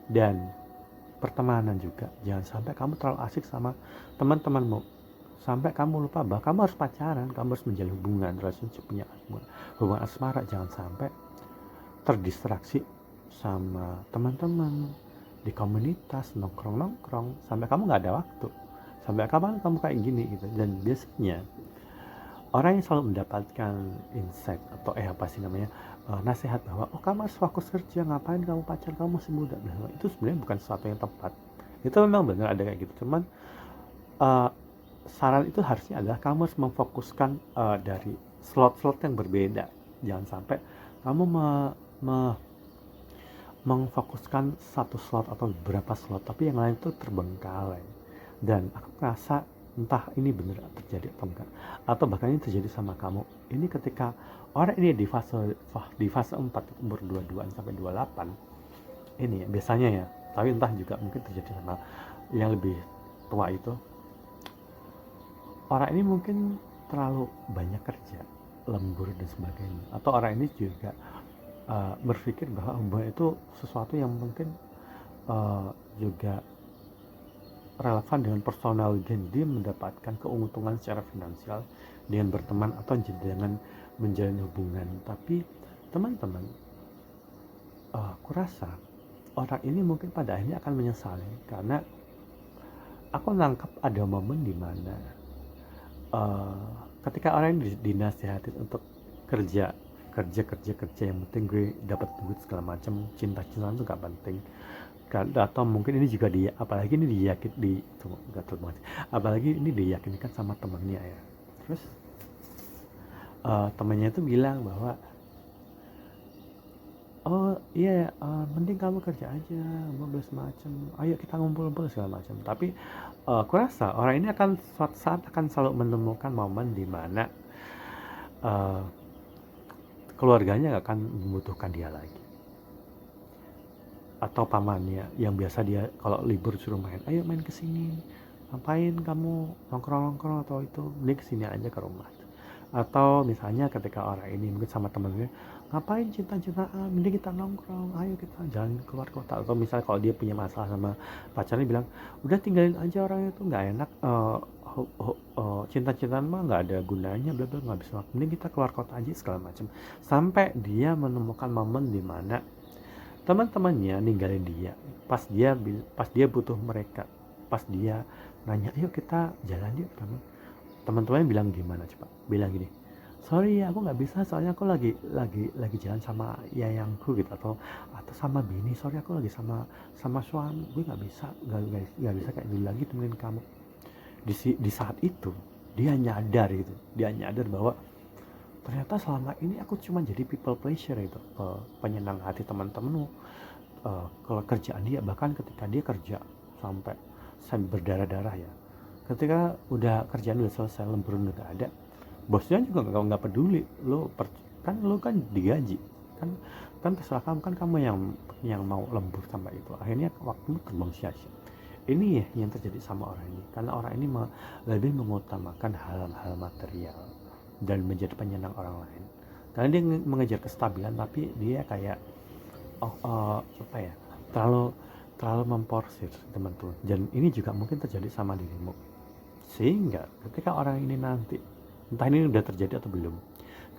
Dan pertemanan juga, jangan sampai kamu terlalu asik sama teman-temanmu sampai kamu lupa bahwa kamu harus pacaran, kamu harus menjalin hubungan relationship, punya hubungan asmara. Jangan sampai terdistraksi sama teman-teman di komunitas, nongkrong sampai kamu nggak ada waktu. Sampai kapan kamu kayak gini gitu. Dan biasanya orang yang selalu mendapatkan insight atau apa sih namanya, nasihat bahwa kamu harus fokus kerja, ngapain kamu pacar, kamu masih muda. Nah, itu sebenarnya bukan sesuatu yang tepat. Itu memang benar ada kayak gitu, cuman saran itu harusnya adalah kamu harus memfokuskan dari slot-slot yang berbeda. Jangan sampai kamu memfokuskan satu slot atau beberapa slot, tapi yang lain itu terbengkalai. Dan aku merasa entah ini benar terjadi atau enggak, atau bahkan ini terjadi sama kamu. Ini ketika orang ini di fase 4, umur 22 sampai 28 ini ya, biasanya ya, tapi entah juga mungkin terjadi sama yang lebih tua itu. Orang ini mungkin terlalu banyak kerja, lembur dan sebagainya, atau orang ini juga berpikir bahwa hubungan itu sesuatu yang mungkin juga relevan dengan personal gain. Dia mendapatkan keuntungan secara finansial dengan berteman atau dengan menjalin hubungan. Tapi teman-teman, kurasa orang ini mungkin pada akhirnya akan menyesali, karena aku nangkep ada momen di mana ketika orang ini dinasihatin untuk kerja yang penting gue dapat duit segala macam, cinta-cintaan itu gak penting. Atau mungkin ini juga dia, apalagi ini apalagi ini diyakinkan sama temennya ya. Terus temennya itu bilang bahwa mending kamu kerja aja, bla semacam, ayo kita ngumpul segala macam. Tapi kurasa orang ini akan suatu saat akan selalu menemukan momen di mana keluarganya gak akan membutuhkan dia lagi, atau pamannya yang biasa dia kalau libur suruh main, ayo main kesini, ngapain kamu nongkrong atau itu, mending kesini aja ke rumah. Atau misalnya ketika orang ini mungkin sama temennya, ngapain cinta-cintaan, mending kita nongkrong, ayo kita jalan keluar kota. Atau misalnya kalau dia punya masalah sama pacarnya, bilang udah tinggalin aja orangnya, itu nggak enak, cinta-cintaan mah nggak ada gunanya, bla bla, nggak bisa, mending kita keluar kota aja segala macam. Sampai dia menemukan momen di mana teman-temannya ninggalin dia pas dia butuh mereka, pas dia nanya ayo kita jalan yuk, teman-temannya bilang gimana coba, bilang gini, sorry ya aku nggak bisa, soalnya aku lagi jalan sama yayangku gitu, atau sama bini, sorry aku lagi sama suami, gue nggak bisa kayak dulu lagi temenin kamu. Di saat itu dia nyadar bahwa ternyata selama ini aku cuma jadi people pleasure, itu penyenang hati teman-temanmu, kalau kerjaan dia. Bahkan ketika dia kerja sampai berdarah-darah ya, ketika udah kerjaan udah selesai, lembur udah gak ada, bosnya juga nggak peduli, lo kan digaji, kan terserah kamu, kan kamu yang mau lembur sampai itu, akhirnya waktumu terbang sia-sia. Ini ya yang terjadi sama orang ini, karena orang ini lebih mengutamakan hal-hal material dan menjadi penyenang orang lain, karena dia mengejar kestabilan, tapi dia kayak terlalu memporsir teman-teman. Dan ini juga mungkin terjadi sama dirimu, sehingga ketika orang ini nanti, entah ini udah terjadi atau belum,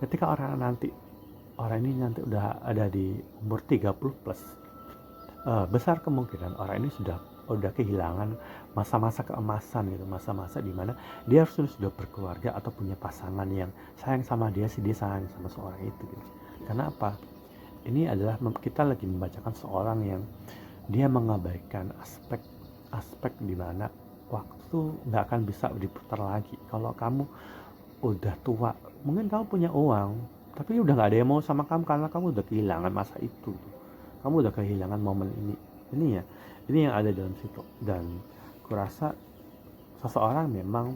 ketika orang ini nanti udah ada di umur 30 plus, besar kemungkinan orang ini udah kehilangan masa-masa keemasan gitu, masa-masa dimana dia harus sudah berkeluarga atau punya pasangan yang sayang sama dia sayang sama seorang itu gitu. Karena apa? Ini adalah kita lagi membacakan seorang yang dia mengabaikan aspek dimana waktu nggak akan bisa diputar lagi. Kalau kamu udah tua, mungkin kamu punya uang, tapi udah nggak ada yang mau sama kamu karena kamu udah kehilangan masa itu. kamu udah kehilangan momen ini ya, ini yang ada dalam situ. Dan kurasa seseorang memang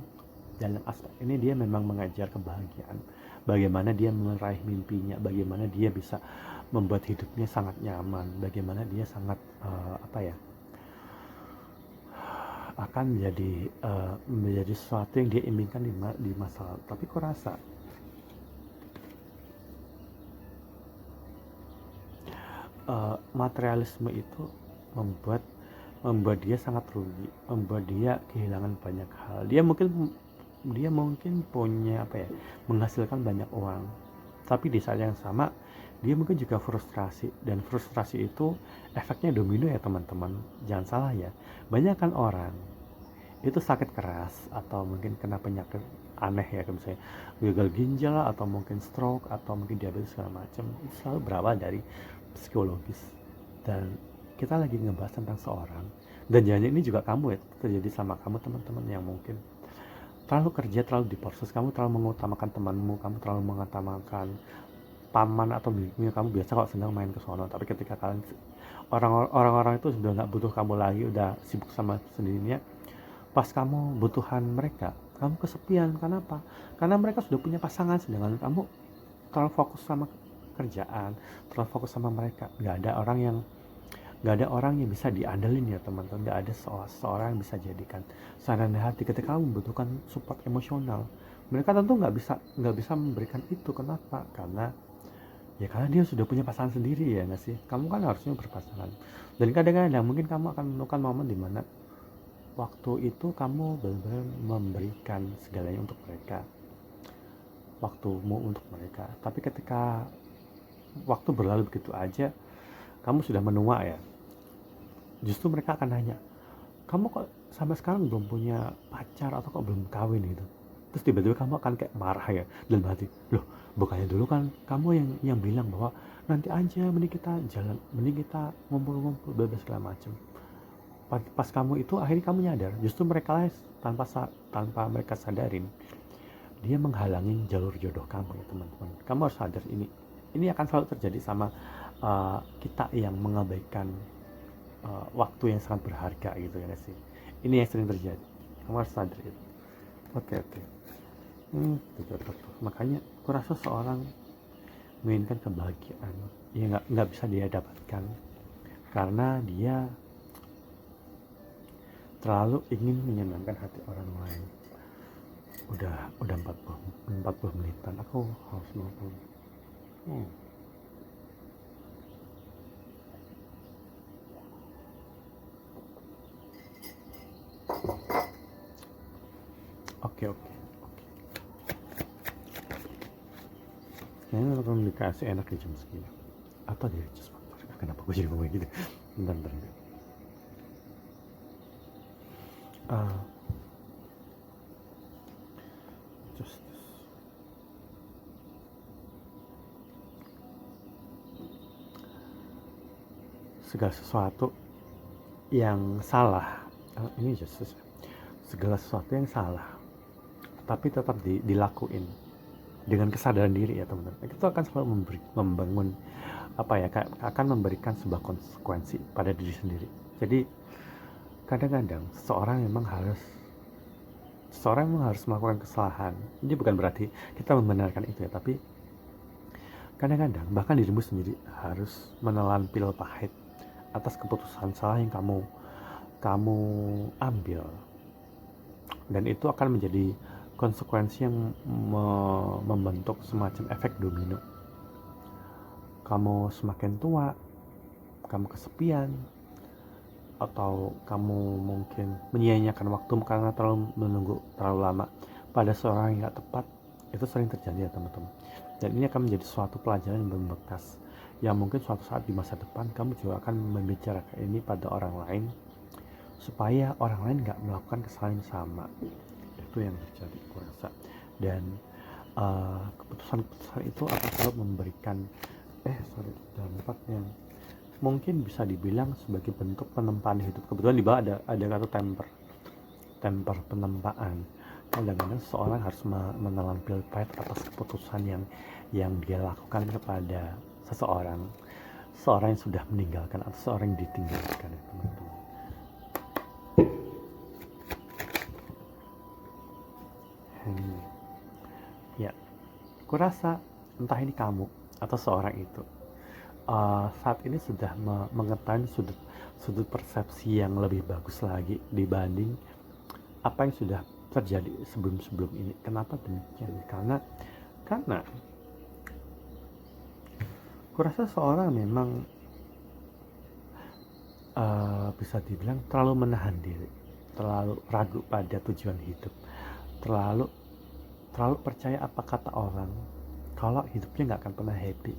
dalam aspek ini dia memang mengajar kebahagiaan, bagaimana dia meraih mimpinya, bagaimana dia bisa membuat hidupnya sangat nyaman, bagaimana dia sangat akan menjadi sesuatu yang dia inginkan di masa lalu. Tapi kurasa materialisme itu membuat dia sangat rugi, membuat dia kehilangan banyak hal. Dia mungkin punya menghasilkan banyak uang, tapi di saat yang sama dia mungkin juga frustrasi, dan frustrasi itu efeknya domino ya teman-teman. Jangan salah ya, banyak kan orang itu sakit keras atau mungkin kena penyakit aneh ya, kayak misalnya gagal ginjal atau mungkin stroke atau mungkin diabetes segala macam, itu selalu berawal dari psikologis. Dan kita lagi ngebahas tentang seorang, dan jangan ini juga kamu ya, terjadi sama kamu teman-teman, yang mungkin terlalu kerja, terlalu diproses, kamu terlalu mengutamakan temanmu, kamu terlalu mengutamakan paman atau bibinya kamu biasa kalau sedang main ke sono. Tapi ketika kalian orang-orang itu sudah nggak butuh kamu lagi, udah sibuk sama sendirinya, pas kamu butuhan mereka, kamu kesepian. Kenapa? Karena mereka sudah punya pasangan, sedangkan kamu terlalu fokus sama kerjaan, terlalu fokus sama mereka. Nggak ada orang yang bisa diandelin ya teman-teman. Nggak ada seorang yang bisa jadikan saran hati ketika kamu membutuhkan support emosional. Mereka tentu nggak bisa memberikan itu. Kenapa? Karena dia sudah punya pasangan sendiri, ya nggak sih? Kamu kan harusnya berpasangan. Dan kadang-kadang mungkin kamu akan menemukan momen dimana waktu itu kamu benar-benar memberikan segalanya untuk mereka, waktumu untuk mereka. Tapi ketika waktu berlalu begitu aja, kamu sudah menua ya, justru mereka akan nanya, kamu kok sampai sekarang belum punya pacar atau kok belum kawin gitu. Terus tiba-tiba kamu akan kayak marah ya dalam hati, loh bukannya dulu kan kamu yang bilang bahwa nanti aja, mending kita jalan, mending kita ngumpul-ngumpul bebas segala macam. Pas kamu itu akhirnya kamu nyadar, justru mereka lah tanpa mereka sadarin, dia menghalangi jalur jodoh kamu ya teman-teman. Kamu harus sadar ini akan selalu terjadi sama kita yang mengabaikan waktu yang sangat berharga gitu ya sih. Ini yang sering terjadi, kamu harus sadar itu. Oke. Makanya aku rasa seorang menginginkan kebahagiaan ya nggak bisa dia dapatkan karena dia terlalu ingin menyenangkan hati orang lain. Udah 40 menitan, aku harus nonton. Oke. Kayaknya komunikasi enak di jam segini. Atau dia just kenapa gue jadi ngomong gitu? Bentar. Segala sesuatu yang salah, segala sesuatu yang salah tapi tetap dilakuin dengan kesadaran diri ya teman-teman, itu akan selalu membangun akan memberikan sebuah konsekuensi pada diri sendiri. Jadi kadang-kadang seseorang memang harus melakukan kesalahan. Ini bukan berarti kita membenarkan itu ya, tapi kadang-kadang bahkan dirimu sendiri harus menelan pil pahit atas keputusan salah yang kamu ambil, dan itu akan menjadi konsekuensi yang membentuk semacam efek domino. Kamu semakin tua, kamu kesepian, atau kamu mungkin menyia-nyiakan waktu karena menunggu terlalu lama pada seorang yang gak tepat. Itu sering terjadi ya teman-teman, dan ini akan menjadi suatu pelajaran yang membekas, yang mungkin suatu saat di masa depan kamu juga akan membicarakan ini pada orang lain, supaya orang lain gak melakukan kesalahan yang sama. Itu yang terjadi aku rasa. Dan keputusan itu akan selalu memberikan dampak yang mungkin bisa dibilang sebagai bentuk penempaan hidup. Kebetulan di bawah ada kata temper penempaan. Kadang-kadang seorang harus menelan pil pahit atas keputusan yang dia lakukan kepada seseorang, seorang yang sudah meninggalkan atau seorang yang ditinggalkan ya teman-teman. Ya, kurasa entah ini kamu atau seorang itu saat ini sudah mengetahui sudut persepsi yang lebih bagus lagi dibanding apa yang sudah terjadi sebelum ini. Kenapa demikian? Karena kurasa seorang memang bisa dibilang terlalu menahan diri, terlalu ragu pada tujuan hidup, terlalu percaya apa kata orang kalau hidupnya nggak akan pernah happy,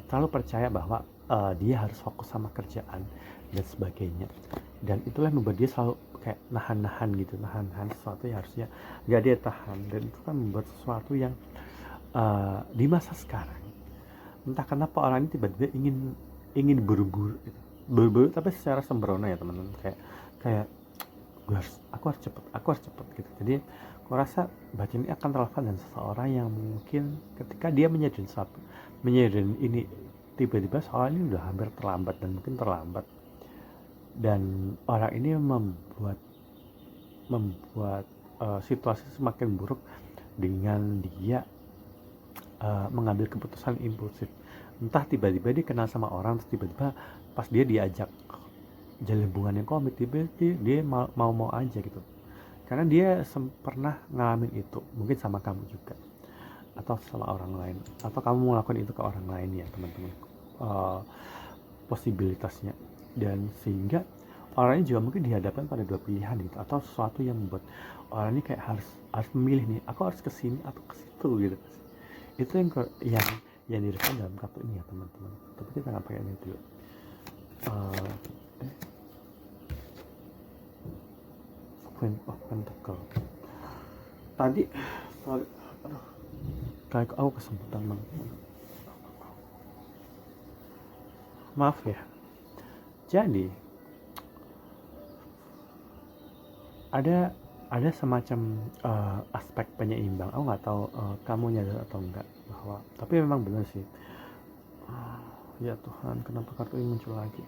terlalu percaya bahwa dia harus fokus sama kerjaan dan sebagainya, dan itulah yang membuat dia selalu kayak nahan sesuatu yang harusnya nggak dia tahan, dan itu kan membuat sesuatu yang di masa sekarang entah kenapa orang ini tiba-tiba ingin buru-buru gitu. Buru-buru tapi secara sembrono ya teman-teman, kayak aku harus cepet gitu. Jadi aku rasa baca ini akan relevan dengan seseorang yang mungkin ketika dia menyadari ini tiba-tiba soal ini udah hampir terlambat dan orang ini membuat situasi semakin buruk dengan dia mengambil keputusan impulsif. Entah tiba-tiba dia kenal sama orang, terus tiba-tiba pas dia diajak jalin hubungan yang komit, tiba-tiba dia mau aja gitu. Karena dia pernah ngalamin itu, mungkin sama kamu juga, atau sama orang lain, atau kamu melakukan itu ke orang lain ya teman-teman. Posibilitasnya, dan sehingga orang ini juga mungkin dihadapkan pada dua pilihan gitu, atau sesuatu yang membuat orang ini kayak harus memilih nih, aku harus kesini atau ke situ gitu. Itu yang dirikan dalam kartu ini ya teman-teman. Tapi kita nggak pakai ini dulu. Queen of Pentacle. Tadi kayak aku kesemutan banget. Maaf ya. Jadi ada semacam aspek penyeimbang. Aku nggak tahu kamu nyadar atau enggak bahwa, tapi memang benar sih. Ya Tuhan, kenapa kartu ini muncul lagi?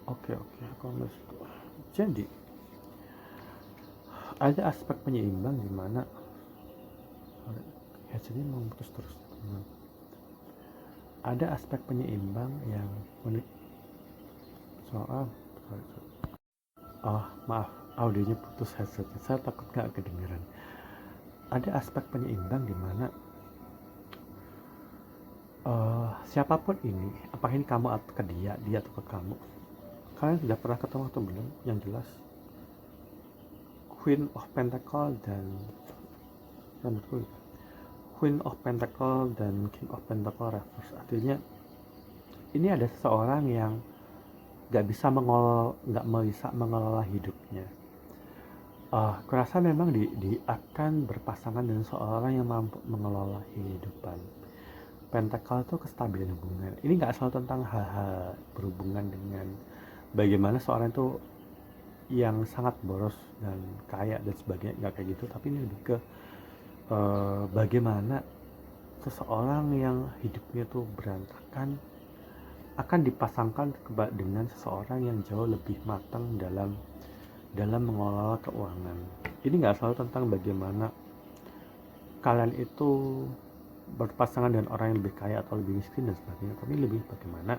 Oke, aku ambil situ. Jadi ada aspek penyeimbang di mana jadi mau putus terus. Ada aspek penyeimbang yang maaf, audionya putus headsetnya, saya takut gak kedengeran. Ada aspek penyeimbang di mana siapapun ini, apakah ini kamu atau ke dia atau ke kamu, kalian sudah pernah ketemu atau belum? Yang jelas Queen of Pentacle dan King of Pentacle reverse. Artinya ini ada seseorang yang nggak bisa mengelola hidupnya. Kurasa memang akan berpasangan dengan seorang yang mampu mengelola kehidupan. Pentacle itu kestabilan hubungan. Ini nggak selalu tentang hal-hal berhubungan dengan bagaimana seorang itu yang sangat boros dan kaya dan sebagainya, nggak kayak gitu. Tapi ini lebih ke bagaimana seseorang yang hidupnya tuh berantakan akan dipasangkan dengan seseorang yang jauh lebih matang dalam mengelola keuangan. Ini nggak selalu tentang bagaimana kalian itu berpasangan dengan orang yang lebih kaya atau lebih miskin dan sebagainya, tapi lebih bagaimana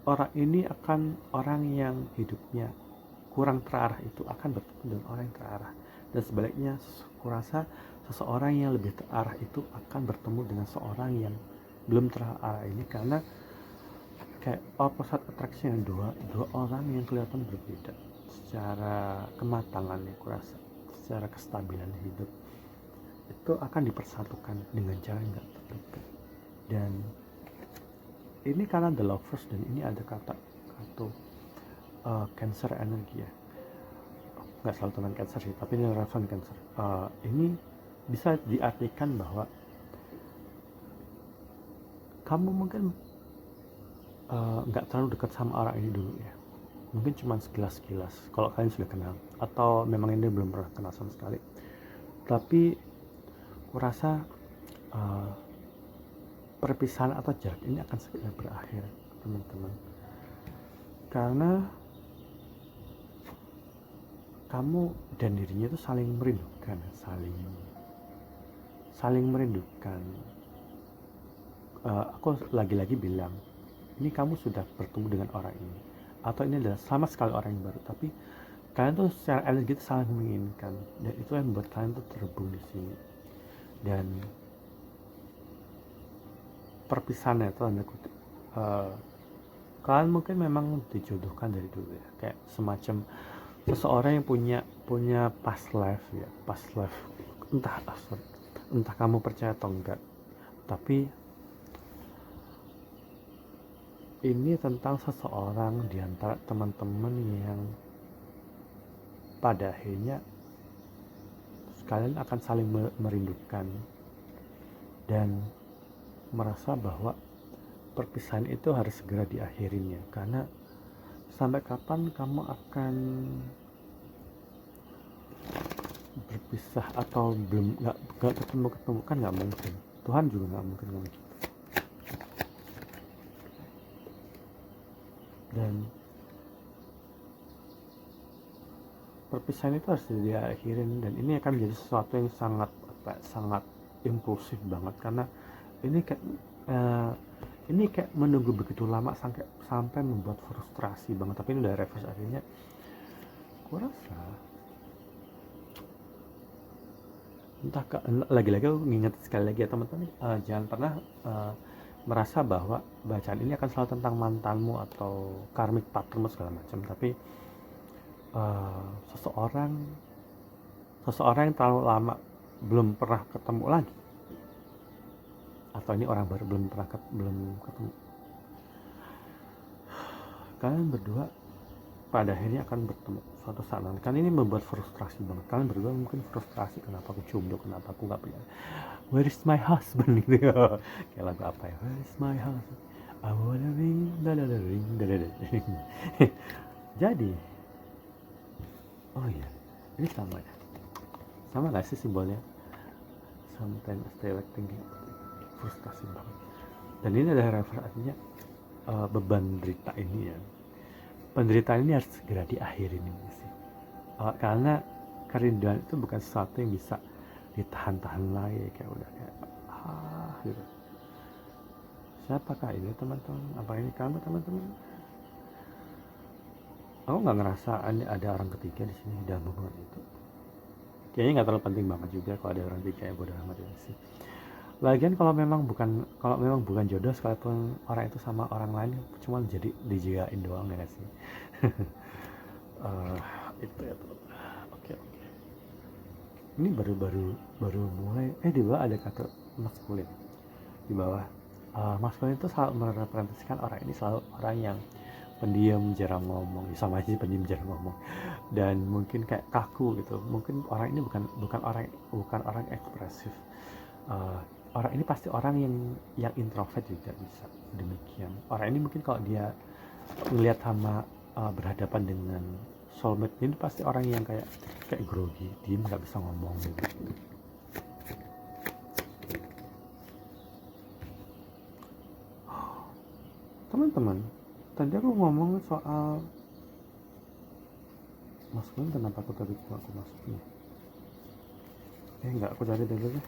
orang ini akan orang yang hidupnya kurang terarah itu akan bertemu dengan orang yang terarah, dan sebaliknya kurasa seseorang yang lebih terarah itu akan bertemu dengan seorang yang belum terarah ini, karena kayak opposite attraction, dua orang yang kelihatan berbeda secara kematangan ya, kurasa secara kestabilan hidup itu akan dipersatukan dengan cara yang nggak terduga. Dan ini karena the lovers, dan ini ada kartu Cancer energi ya, nggak selalu tentang Cancer sih, tapi ini relevan Cancer. Ini bisa diartikan bahwa kamu mungkin nggak terlalu dekat sama orang ini dulu ya, mungkin cuma sekilas kalau kalian sudah kenal, atau memang ini belum pernah kenal sama sekali. Tapi kurasa perpisahan atau jarak ini akan segera berakhir, teman-teman. Karena kamu dan dirinya itu saling merindukan, saling merindukan. Aku lagi-lagi bilang, ini kamu sudah bertemu dengan orang ini, atau ini adalah sama sekali orang yang baru, tapi kalian tuh secara energi itu saling menginginkan, dan itu yang membuat kalian tuh terhubung di sini. Dan perpisahannya itu tanda kutip, kalian mungkin memang dijodohkan dari dulu ya, kayak semacam seseorang yang punya past life ya, past life, entah kamu percaya atau enggak, tapi ini tentang seseorang di antara teman-teman yang pada akhirnya kalian akan saling merindukan dan merasa bahwa perpisahan itu harus segera diakhirinya, karena sampai kapan kamu akan berpisah atau belum nggak ketemu kan nggak mungkin. Tuhan juga nggak mungkin ngomong gitu. Dan perpisahan itu harus diakhirin, dan ini akan menjadi sesuatu yang sangat impulsif banget, karena ini kayak menunggu begitu lama sampai membuat frustrasi banget. Tapi ini udah reverse, akhirnya gue rasa lagi-lagi aku nginget sekali lagi ya teman-teman, jangan pernah merasa bahwa bacaan ini akan selalu tentang mantanmu atau karmic partnermu segala macam. Tapi seseorang yang terlalu lama belum pernah ketemu lagi, atau ini orang baru belum ketemu, kalian berdua pada akhirnya akan bertemu suatu saat nanti. Kan ini membuat frustrasi banget. Kalian berdua mungkin frustrasi, kenapa aku jomblo, kenapa aku nggak punya, where is my husband gitu. Kayak lagu apa ya, where is my husband, I wanna ring, ring. Jadi oh iya, ini sama ya, sama gak sih simbolnya? Sometimes I stay like thinking, frustrasi banget. Dan ini adalah referensinya, beban derita ini ya, penderitaan ini harus segera diakhiri nih sih. Karena kerinduan itu bukan sesuatu yang bisa ditahan-tahan lagi, kayak udah kayak gitu. Siapakah ini teman-teman? Apa ini kamu teman-teman? Aku nggak ngerasa ada orang ketiga di sini dalam hubungan itu. Kayaknya nggak terlalu penting banget juga kalau ada orang ketiga, ya bodo amat ya sih. Lagian kalau memang bukan jodoh, sekalipun orang itu sama orang lain cuma jadi dijagain doang ya sih. Itu ya tuh. Oke. Ini baru mulai. Di bawah ada kata maskulin. Di bawah maskulin itu selalu merepresentasikan orang ini selalu orang yang pendiam, jarang ngomong. Sama aja pendiam, jarang ngomong. Dan mungkin kayak kaku gitu. Mungkin orang ini bukan orang ekspresif. Orang ini pasti orang yang introvert juga bisa demikian. Orang ini mungkin kalau dia melihat sama berhadapan dengan soulmate ini pasti orang yang kayak grogi, diem, nggak bisa ngomong gitu. Teman-teman, tadi aku ngomong soal maskulin, kenapa aku masukin? Enggak, aku cari dulu deh.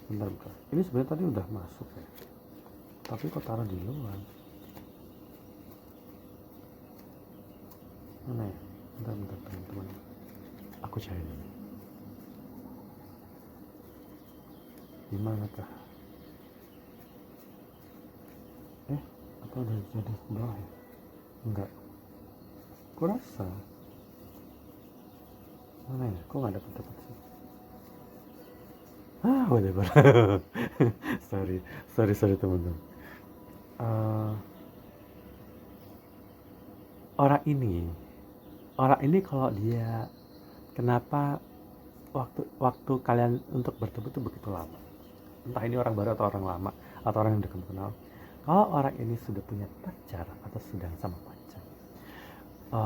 Bentar. Ini sebenarnya tadi udah masuk ya, tapi kok taruh di luar? Mana ya? Bentar teman-teman, aku cari dulu. Gimana kah? Atau udah jadi sebelah ya? Enggak, kurasa. Mana ya? Kok nggak dapet sih? Whatever. sorry teman-teman. Orang ini kalau dia, kenapa waktu kalian untuk bertemu itu begitu lama? Entah ini orang baru atau orang lama atau orang yang udah kamu kenal. Kalau orang ini sudah punya pacar atau sedang sama pacar,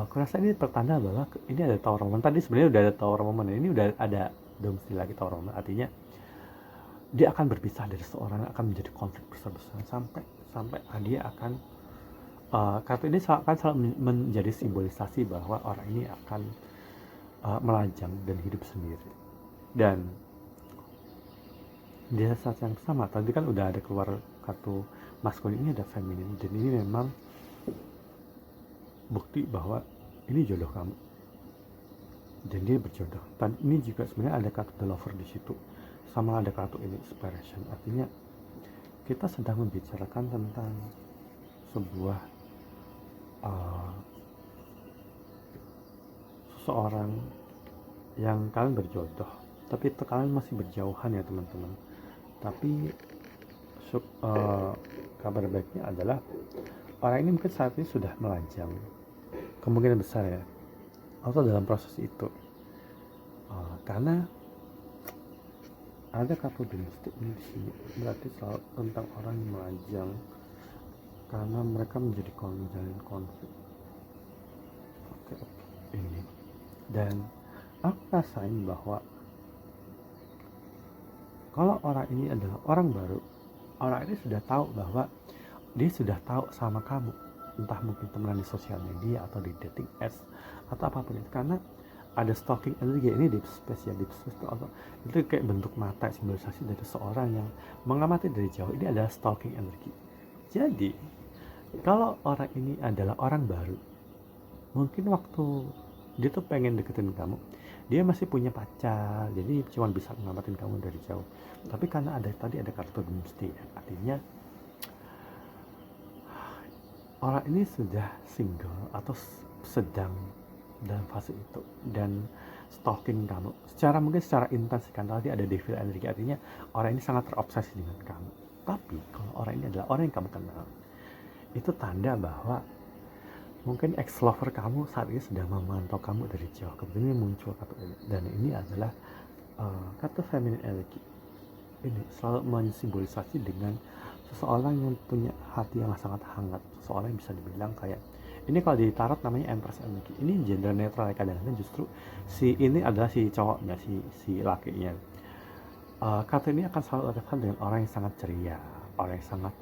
aku rasa ini pertanda bahwa ini ada tower moment. Tadi sebenarnya udah ada tower moment, ini udah ada domestic lagi tower moment. Artinya dia akan berpisah dari seorang, akan menjadi konflik besar-besaran sampai dia akan kartu ini akan selalu menjadi simbolisasi bahwa orang ini akan melajang dan hidup sendiri. Dan di saat yang sama tadi kan udah ada keluar kartu maskulin, ini ada feminin, dan ini memang bukti bahwa ini jodoh kamu dan dia berjodoh. Dan ini juga sebenarnya ada kartu the lover di situ, sama ada kartu ini inspiration. Artinya kita sedang membicarakan tentang sebuah seseorang yang kalian berjodoh, tapi itu kalian masih berjauhan ya teman-teman. Tapi kabar baiknya adalah orang ini mungkin saat ini sudah melajang, kemungkinan besar ya, atau dalam proses itu, karena ada kartu domestik ini di sini, berarti selalu tentang orang yang melajang karena mereka menjadi menjalin konflik. Oke, ini, dan aku rasain bahwa kalau orang ini adalah orang baru, orang ini sudah tahu bahwa dia sudah tahu sama kamu, entah mungkin temenan di sosial media atau di dating apps atau apapun itu, karena ada stalking energi. Ini deep space ya, deep space itu kayak bentuk mata, simbolisasi dari seorang yang mengamati dari jauh. Ini adalah stalking energi. Jadi kalau orang ini adalah orang baru, mungkin waktu dia tuh pengen deketin kamu, dia masih punya pacar, jadi cuma bisa ngamatin kamu dari jauh. Tapi karena tadi ada kartu domestik, artinya orang ini sudah single atau sedang dalam fase itu dan stalking kamu mungkin secara intens, kan tadi ada devil energi, artinya orang ini sangat terobsesi dengan kamu. Tapi kalau orang ini adalah orang yang kamu kenal, itu tanda bahwa mungkin ex lover kamu saat ini sedang memantau kamu dari jauh. Kemudian muncul kartu ini, dan ini adalah kartu feminine energy. Ini selalu mensimbolisasi dengan seseorang yang punya hati yang sangat hangat, seseorang yang bisa dibilang kayak ini kalau di tarot namanya Empress energy. Ini gender netral, kadang-kadang justru si ini adalah si cowoknya, si lakinya. Kartu ini akan selalu relevan dengan orang yang sangat ceria, orang yang sangat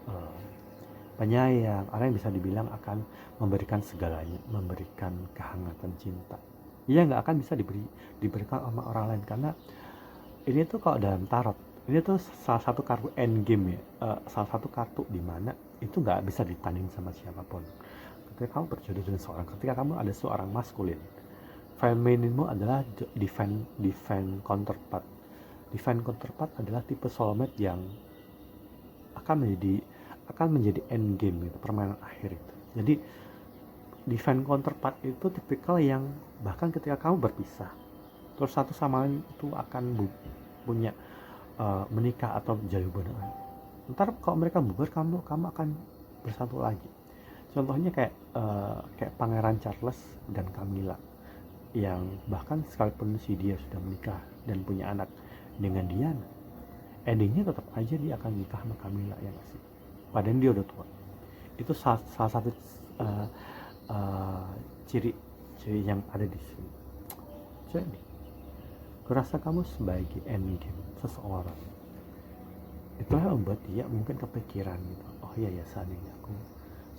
penyayang, orang yang bisa dibilang akan memberikan segalanya, memberikan kehangatan cinta. Ia nggak akan bisa diberikan sama orang lain, karena ini tuh kalau dalam tarot, ini tuh salah satu kartu endgame ya, salah satu kartu di mana itu nggak bisa ditanding sama siapapun. Ketika kamu berjodoh dengan seorang, ketika kamu ada seorang maskulin, femininmu adalah divine counterpart. Divine counterpart adalah tipe soulmate yang akan menjadi end game gitu, permainan akhir itu. Jadi divine counterpart itu tipikal yang bahkan ketika kamu berpisah, terus satu sama lain itu akan punya menikah atau jalin hubungan. Ntar kalau mereka bubar, kamu akan bersatu lagi. Contohnya kayak Pangeran Charles dan Camilla, yang bahkan sekalipun si dia sudah menikah dan punya anak dengan Diana, endingnya tetap aja dia akan nikah sama Camilla, ya nggak sih? Padahal dia udah tua. Itu salah satu ciri yang ada di sini. Jadi, kurasa kamu sebagai endgame seseorang, itulah yang membuat dia mungkin kepikiran gitu. Oh iya ya, seandainya aku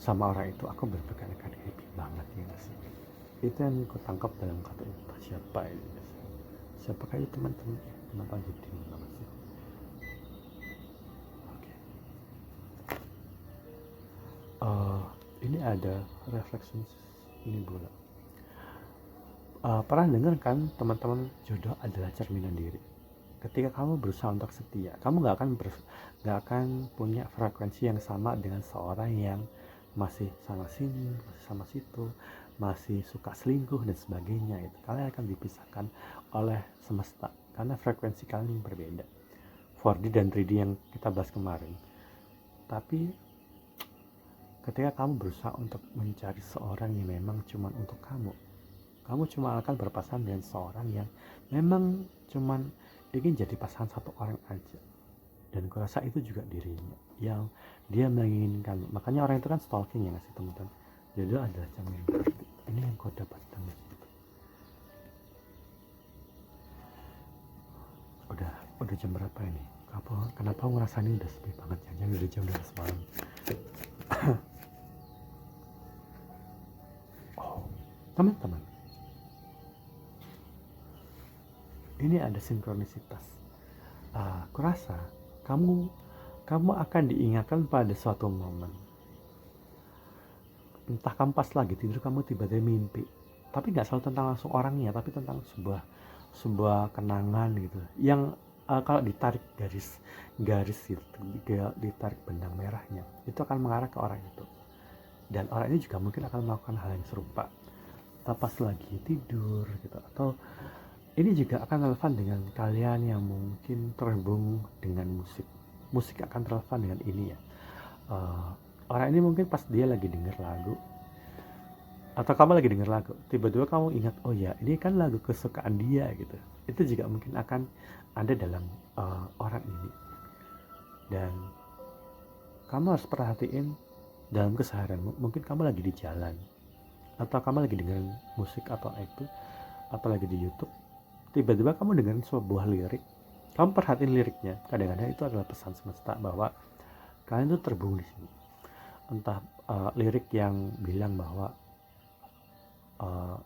sama orang itu, aku berpikiran happy banget, ya nggak sih? Itu yang aku tangkap dalam kata itu. Siapa ini? Siapakah itu teman-teman? Kenapa jadi banget sih? Ini ada refleksi ini bola. Pernah dengar kan teman-teman, jodoh adalah cerminan diri. Ketika kamu berusaha untuk setia, kamu nggak akan punya frekuensi yang sama dengan seorang yang masih sana sini, masih sama situ, masih suka selingkuh dan sebagainya. Itu kalian akan dipisahkan oleh semesta karena frekuensi kalian berbeda, 4D dan 3D yang kita bahas kemarin. Tapi ketika kamu berusaha untuk mencari seorang yang memang cuma untuk kamu cuma akan berpasangan dengan seorang yang memang cuma ingin jadi pasangan satu orang aja. Dan kurasa itu juga dirinya yang dia menginginkan. Makanya orang itu kan stalking, ya nggak sih teman-teman? Jadi adalah cermin berarti. Ini yang kau dapatkan gitu. Udah jam berapa ini? kenapa aku ngerasa ini udah sepi banget, jangan udah jam 12 malam. Oh, teman-teman, ini ada sinkronisitas. Kurasa kamu akan diingatkan pada suatu momen. Entah kamu pas lagi tidur kamu tiba-tiba mimpi, tapi nggak selalu tentang langsung orangnya, tapi tentang sebuah kenangan gitu. Yang kalau ditarik garis itu, ditarik benang merahnya, itu akan mengarah ke orang itu. Dan orang ini juga mungkin akan melakukan hal yang serupa, pas lagi tidur gitu. Atau ini juga akan relevan dengan kalian yang mungkin terhubung dengan musik. Musik akan relevan dengan ini ya. Orang ini mungkin pas dia lagi denger lagu, atau kamu lagi denger lagu, tiba-tiba kamu ingat, oh ya ini kan lagu kesukaan dia gitu. Itu juga mungkin akan ada dalam orang ini. Dan kamu harus perhatiin dalam keseharianmu. Mungkin kamu lagi di jalan, atau kamu lagi dengerin musik atau itu, atau lagi di YouTube, tiba-tiba kamu dengerin sebuah lirik, kamu perhatiin liriknya. Kadang-kadang itu adalah pesan semesta bahwa kalian tuh terhubung di sini. Entah lirik yang bilang bahwa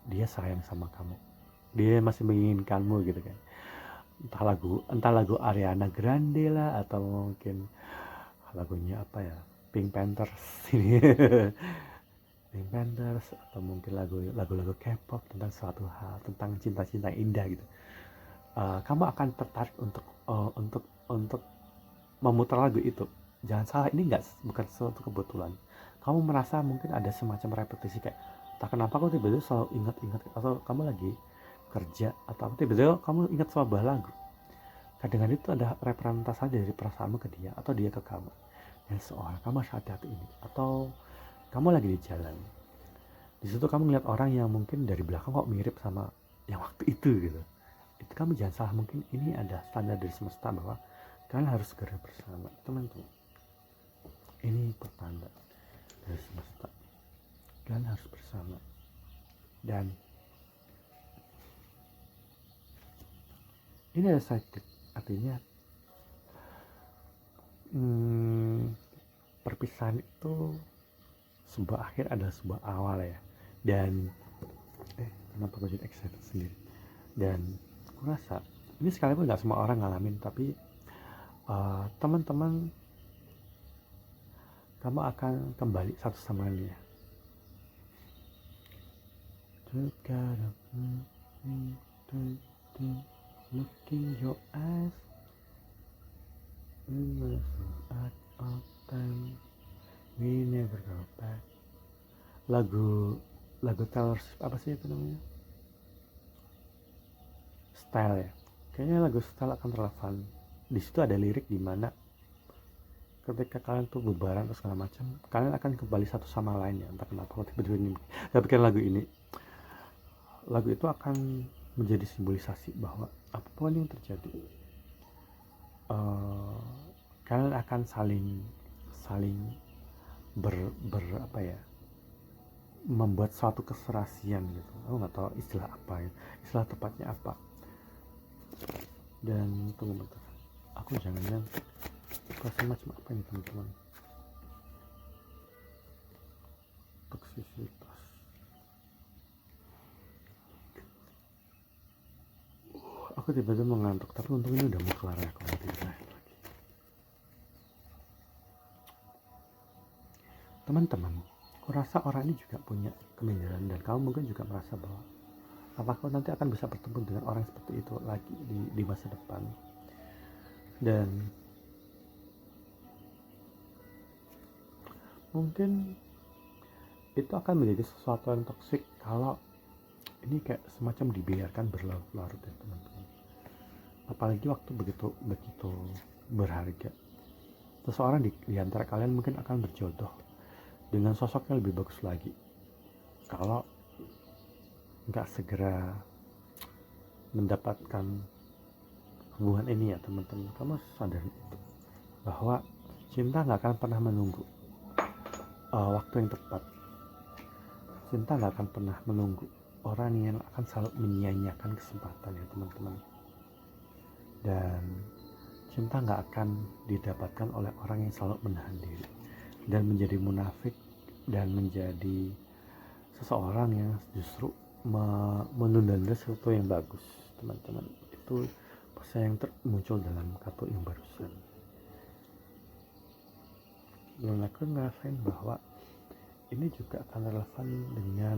dia sayang sama kamu, dia masih menginginkanmu gitu kan. Entah lagu Ariana Grande lah, atau mungkin lagunya apa ya, Pink Panthers ini. Pink Panthers, atau mungkin lagu-lagu K-pop tentang suatu hal, tentang cinta-cinta indah gitu. Kamu akan tertarik untuk memutar lagu itu. Jangan salah, ini bukan suatu kebetulan. Kamu merasa mungkin ada semacam repetisi, kayak tak kenapa aku tiba-tiba selalu ingat, atau kamu lagi kerja atau tiba-tiba kamu ingat sebuah lagu. Kadang-kadang itu ada representasi dari perasaanmu ke dia, atau dia ke kamu. Dan seorang kamu harus hati-hati ini. Atau kamu lagi di jalan, di situ kamu ngeliat orang yang mungkin dari belakang kok mirip sama yang waktu itu gitu. Itu kamu jangan salah, mungkin ini ada tanda dari semesta bahwa kalian harus segera bersama. Teman-teman, ini pertanda dari semesta, kalian harus bersama. Dan ini ada sakit, artinya perpisahan itu sebuah akhir adalah sebuah awal ya. Dan kenapa gue jadi excited sendiri. Dan aku rasa ini sekalipun gak semua orang ngalamin, tapi teman-teman, kamu akan kembali satu sama lain ya. Looking your eyes out of time, we never go back. Lagu Taylor Swift, apa sih itu namanya? Style ya. Kayaknya lagu Style akan relevan. Di situ ada lirik di mana ketika kalian tuh bubaran atau segala macam, kalian akan kembali satu sama lain ya. Entah kenapa tiba-tiba ini saya pikir lagu itu akan menjadi simbolisasi bahwa apapun yang terjadi, kalian akan saling membuat suatu keserasian gitu. Aku nggak tahu istilah apa ya, istilah tepatnya apa. Dan tunggu bentar, aku jangan perasaan macam apa ini teman-teman. Toksisitas. Aku tiba-tiba mengantuk, tapi untung ini udah mau kelar ya, kalau tidur lagi. Teman-teman, aku rasa orang ini juga punya keminderan, dan kamu mungkin juga merasa bahwa apakah nanti akan bisa bertemu dengan orang seperti itu lagi di masa depan. Dan mungkin itu akan menjadi sesuatu yang toksik kalau ini kayak semacam dibiarkan berlarut-larut ya teman-teman. Apalagi waktu begitu berharga. Seseorang di antara kalian mungkin akan berjodoh dengan sosok yang lebih bagus lagi. Kalau nggak segera mendapatkan hubungan ini ya teman-teman, kamu sadar itu bahwa cinta nggak akan pernah menunggu waktu yang tepat. Cinta nggak akan pernah menunggu orang yang akan selalu menyia-nyiakan kesempatan ya teman-teman. Dan cinta nggak akan didapatkan oleh orang yang selalu menahan diri dan menjadi munafik dan menjadi seseorang yang justru menunda-nunda sesuatu yang bagus, teman-teman. Itu pesan yang muncul dalam kartu yang barusan. Dan aku ngerasain bahwa ini juga akan relevan dengan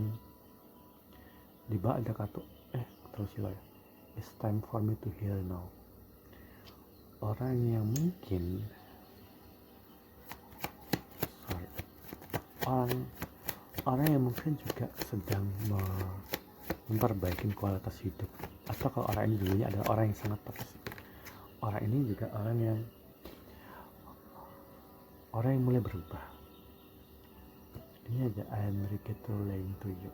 di bawah ada kartu terus ya, it's time for me to heal now. Orang yang mungkin orang yang mungkin juga sedang memperbaiki kualitas hidup, atau kalau orang ini dulunya adalah orang yang sangat toksik. Orang ini juga orang yang mulai berubah. Ini aja, I am recapitulating to you.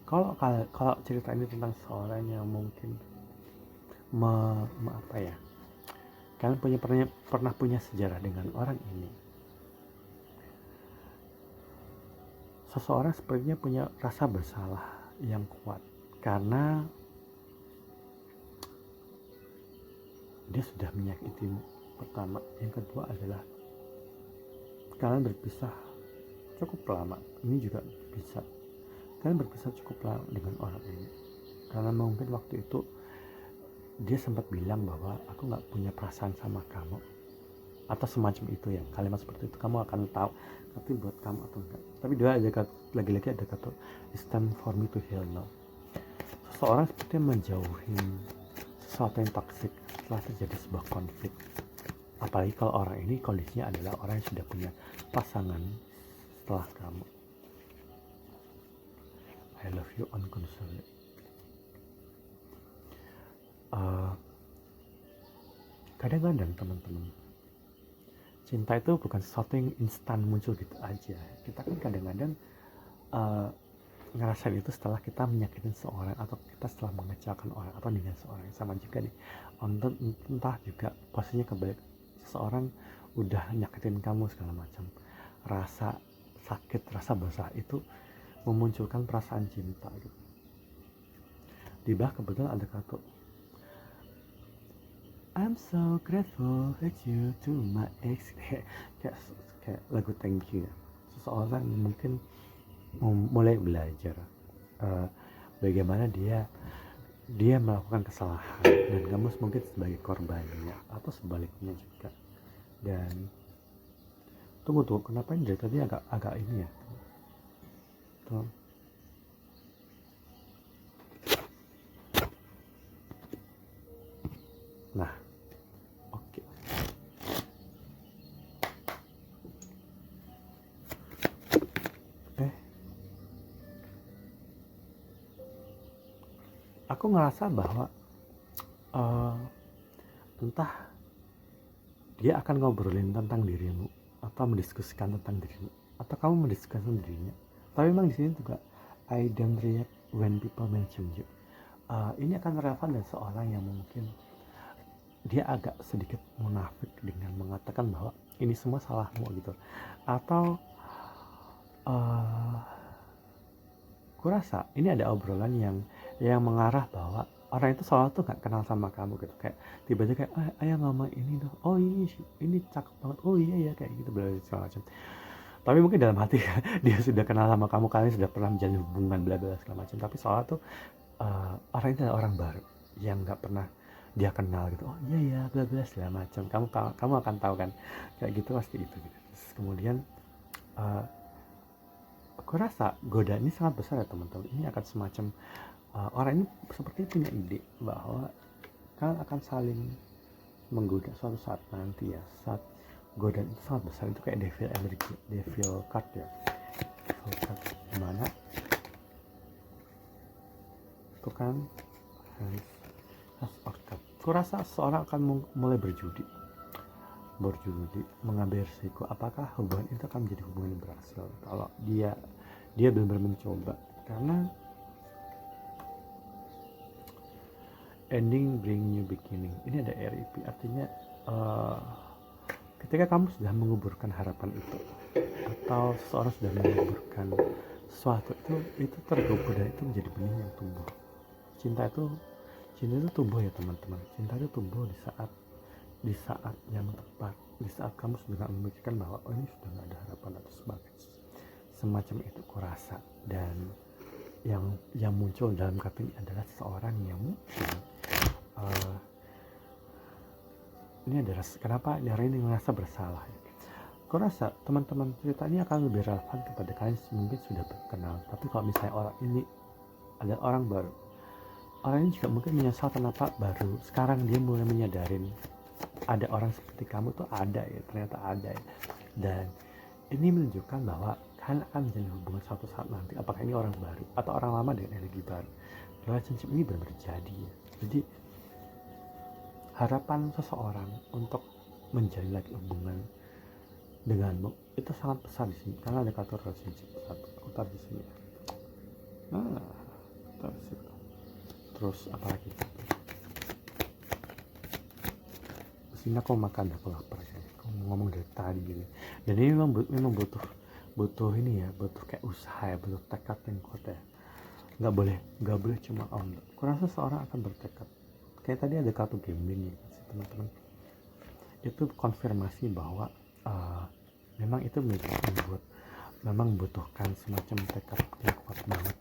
Kalau cerita ini tentang seorang yang mungkin kalian pernah punya sejarah dengan orang ini. Seseorang sepertinya punya rasa bersalah yang kuat karena dia sudah menyakitimu, pertama. Yang kedua adalah kalian berpisah cukup lama. Ini juga bisa kalian berpisah cukup lama dengan orang ini karena mungkin waktu itu dia sempat bilang bahwa aku gak punya perasaan sama kamu atau semacam itu ya, kalimat seperti itu. Kamu akan tahu tapi buat kamu atau enggak. Tapi dia ada lagi-lagi ada kata it's time for me to heal now. Seseorang seperti menjauhi sesuatu yang toksik setelah terjadi sebuah konflik, apalagi kalau orang ini kondisinya adalah orang yang sudah punya pasangan setelah kamu. I love you unconditionally. Kadang-kadang teman-teman, cinta itu bukan sesuatu yang instan muncul gitu aja. Kita kan kadang-kadang ngerasain itu setelah kita menyakitin seorang, atau kita setelah mengecewakan orang, atau dengan seorang. Sama juga nih, entah juga posisinya kebalik, seseorang udah nyakitin kamu segala macam. Rasa sakit, rasa bersalah itu memunculkan perasaan cinta gitu. Di bawah kebetulan ada kartu I'm so grateful that you to my ex. kayak lagu thank you ya. Seseorang mungkin mulai belajar bagaimana dia melakukan kesalahan dan kamu mungkin sebagai korbannya atau sebaliknya juga. Dan tunggu kenapa ini dari tadi agak ini ya tuh. Nah, oke. Aku ngerasa bahwa entah dia akan ngobrolin tentang dirimu atau mendiskusikan tentang dirimu, atau kamu mendiskusikan dirinya. Tapi memang di sini juga I don't react when people mention you. Ini akan relevan dengan seorang yang mungkin dia agak sedikit munafik dengan mengatakan bahwa ini semua salahmu gitu, atau kurasa ini ada obrolan yang mengarah bahwa orang itu soalnya tuh gak kenal sama kamu gitu, kayak tiba-tiba kayak ayah ngomong ini tuh, oh ini cakep banget, oh iya ya, kayak gitu segala macam. Tapi mungkin dalam hati dia sudah kenal sama kamu, kalian sudah pernah menjalin hubungan bla bla segala macam. Tapi soalnya tuh orang itu adalah orang baru yang nggak pernah dia kenal gitu. Oh iya ya bla bla segala macam. Kamu akan tahu kan, kayak gitu pasti itu gitu. Terus kemudian aku rasa godaan ini sangat besar ya teman-teman. Ini akan semacam orang ini seperti punya ide bahwa kalian akan saling menggoda suatu saat nanti ya. Saat godaan itu sangat besar, itu kayak devil card ya. Devil card dimana itu kan has of cup. Aku rasa seorang akan mulai berjudi, mengambil risiko. Apakah hubungan itu akan menjadi hubungan yang berhasil kalau dia benar-benar mencoba. Karena ending bring new beginning, ini ada RIP, artinya ketika kamu sudah menguburkan harapan itu, atau seseorang sudah menguburkan sesuatu itu terkubur dan itu menjadi benih yang tumbuh. Cinta itu tumbuh ya teman-teman. Cinta itu tumbuh di saat di saat yang tepat, di saat kamu sudah memikirkan bahwa oh ini sudah nggak ada harapan atau sebagainya, semacam itu kurasa. Dan yang muncul dalam kartu ini adalah seseorang yang mungkin ini adalah kenapa orang ini merasa bersalah ya. Aku rasa teman-teman cerita ini akan lebih relevan kepada kalian mungkin sudah berkenal, tapi kalau misalnya orang ini ada orang baru, orang ini juga mungkin menyesal kenapa baru sekarang dia mulai menyadarin ada orang seperti kamu tuh ada ya, ternyata ada ya. Dan ini menunjukkan bahwa kalian akan menjalin hubungan suatu saat nanti, apakah ini orang baru atau orang lama dengan energi baru. Relationship ini benar terjadi ya. Jadi harapan seseorang untuk menjalin lagi hubungan denganmu itu sangat besar di sini karena ada kata relationship satu. Aku taruh di sini. Taruh di situ. Terus apa lagi? Sini aku makan, aku lapar ya. Aku ngomong dari tadi gitu. Dan ini memang butuh ini ya, butuh kayak usaha ya, butuh tekad yang kuat ya. Nggak boleh cuma Aku rasa seorang akan bertekad. Kayak tadi ada kartu gambling ya, teman-teman. Itu konfirmasi bahwa memang itu membutuhkan semacam tekad yang kuat banget.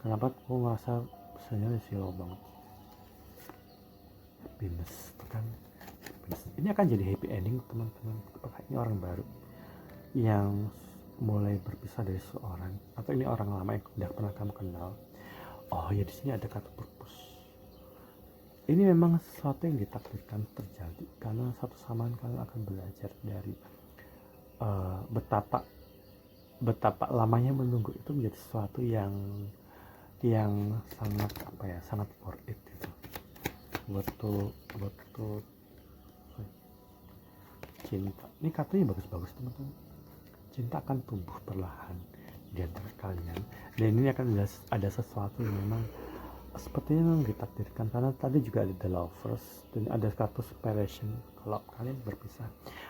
Kenapa aku ngerasa misalnya silau banget. Happiness itu kan. Ini akan jadi happy ending teman-teman. Apakah ini orang baru yang mulai berpisah dari seseorang, atau ini orang lama yang tidak pernah kamu kenal? Oh ya, di sini ada kata purpose. Ini memang sesuatu yang ditakdirkan terjadi karena satu sama lain kalian akan belajar dari betapa lamanya menunggu itu menjadi sesuatu yang sangat sangat worth it gitu. Buat cinta. Ini katanya bagus-bagus teman-teman. Cinta akan tumbuh perlahan di antara kalian, dan ini akan ada sesuatu yang memang sepertinya memang ditakdirkan, karena tadi juga ada the lovers dan ada kartu separation. Kalau kalian berpisah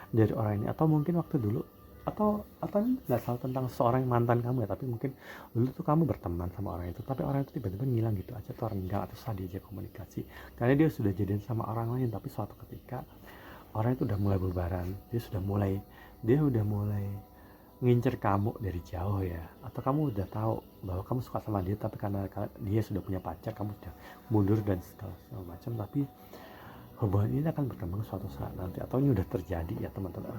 dari orang ini, atau mungkin waktu dulu atau ini nggak salah tentang seorang mantan kamu ya, tapi mungkin dulu tuh kamu berteman sama orang itu, tapi orang itu tiba-tiba ngilang gitu aja, tuh renggang atau susah diajak komunikasi karena dia sudah jadian sama orang lain. Tapi suatu ketika orang itu udah mulai berbaran, dia udah mulai ngincer kamu dari jauh ya, atau kamu udah tahu bahwa kamu suka sama dia, tapi karena dia sudah punya pacar, kamu sudah mundur dan segala macam. Tapi hubungan ini akan berkembang suatu saat nanti, atau ini udah terjadi ya teman-teman,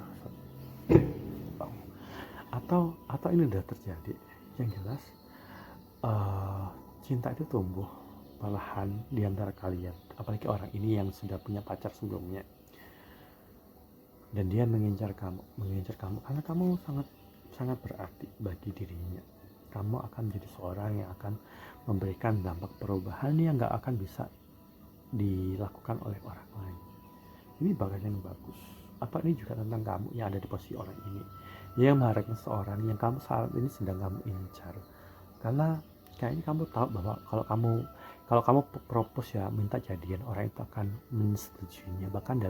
atau ini udah terjadi. Yang jelas cinta itu tumbuh perlahan di antara kalian, apalagi orang ini yang sudah punya pacar sebelumnya, dan dia mengincar kamu karena kamu sangat berarti bagi dirinya. Kamu akan menjadi seorang yang akan memberikan dampak perubahan yang gak akan bisa dilakukan oleh orang lain. Ini bagian yang bagus. Apa ini juga tentang kamu yang ada di posisi orang ini, yang mengharapkan seorang yang kamu saat ini sedang kamu incar. Karena kayaknya kamu tahu bahwa kalau kamu propose ya, minta jadian, orang itu akan menyetujuinya. Bahkan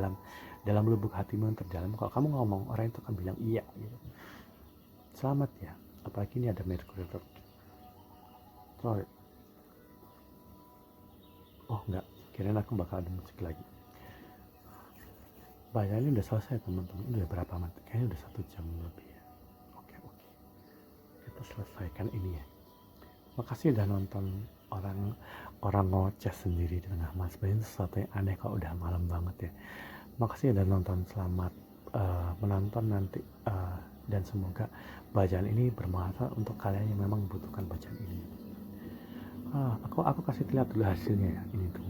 dalam lubuk hatimu yang terdalam, kalau kamu ngomong, orang itu akan bilang iya gitu. Selamat ya, apalagi ini ada Mercury retrograde. Sorry. Oh enggak, kirain aku bakal ada musik lagi. Bayarannya udah selesai teman-teman. Udah berapa menit? Kayaknya udah 1 jam lebih ya. Oke. Kita selesaikan ini ya. Makasih udah nonton orang ngoceh sendiri di tengah mas. Banyak sesuatu yang aneh kalau udah malam banget ya. Makasih udah nonton. Selamat menonton nanti, dan semoga bacaan ini bermanfaat untuk kalian yang memang membutuhkan bacaan ini. Aku kasih lihat dulu hasilnya ya. Ini tuh.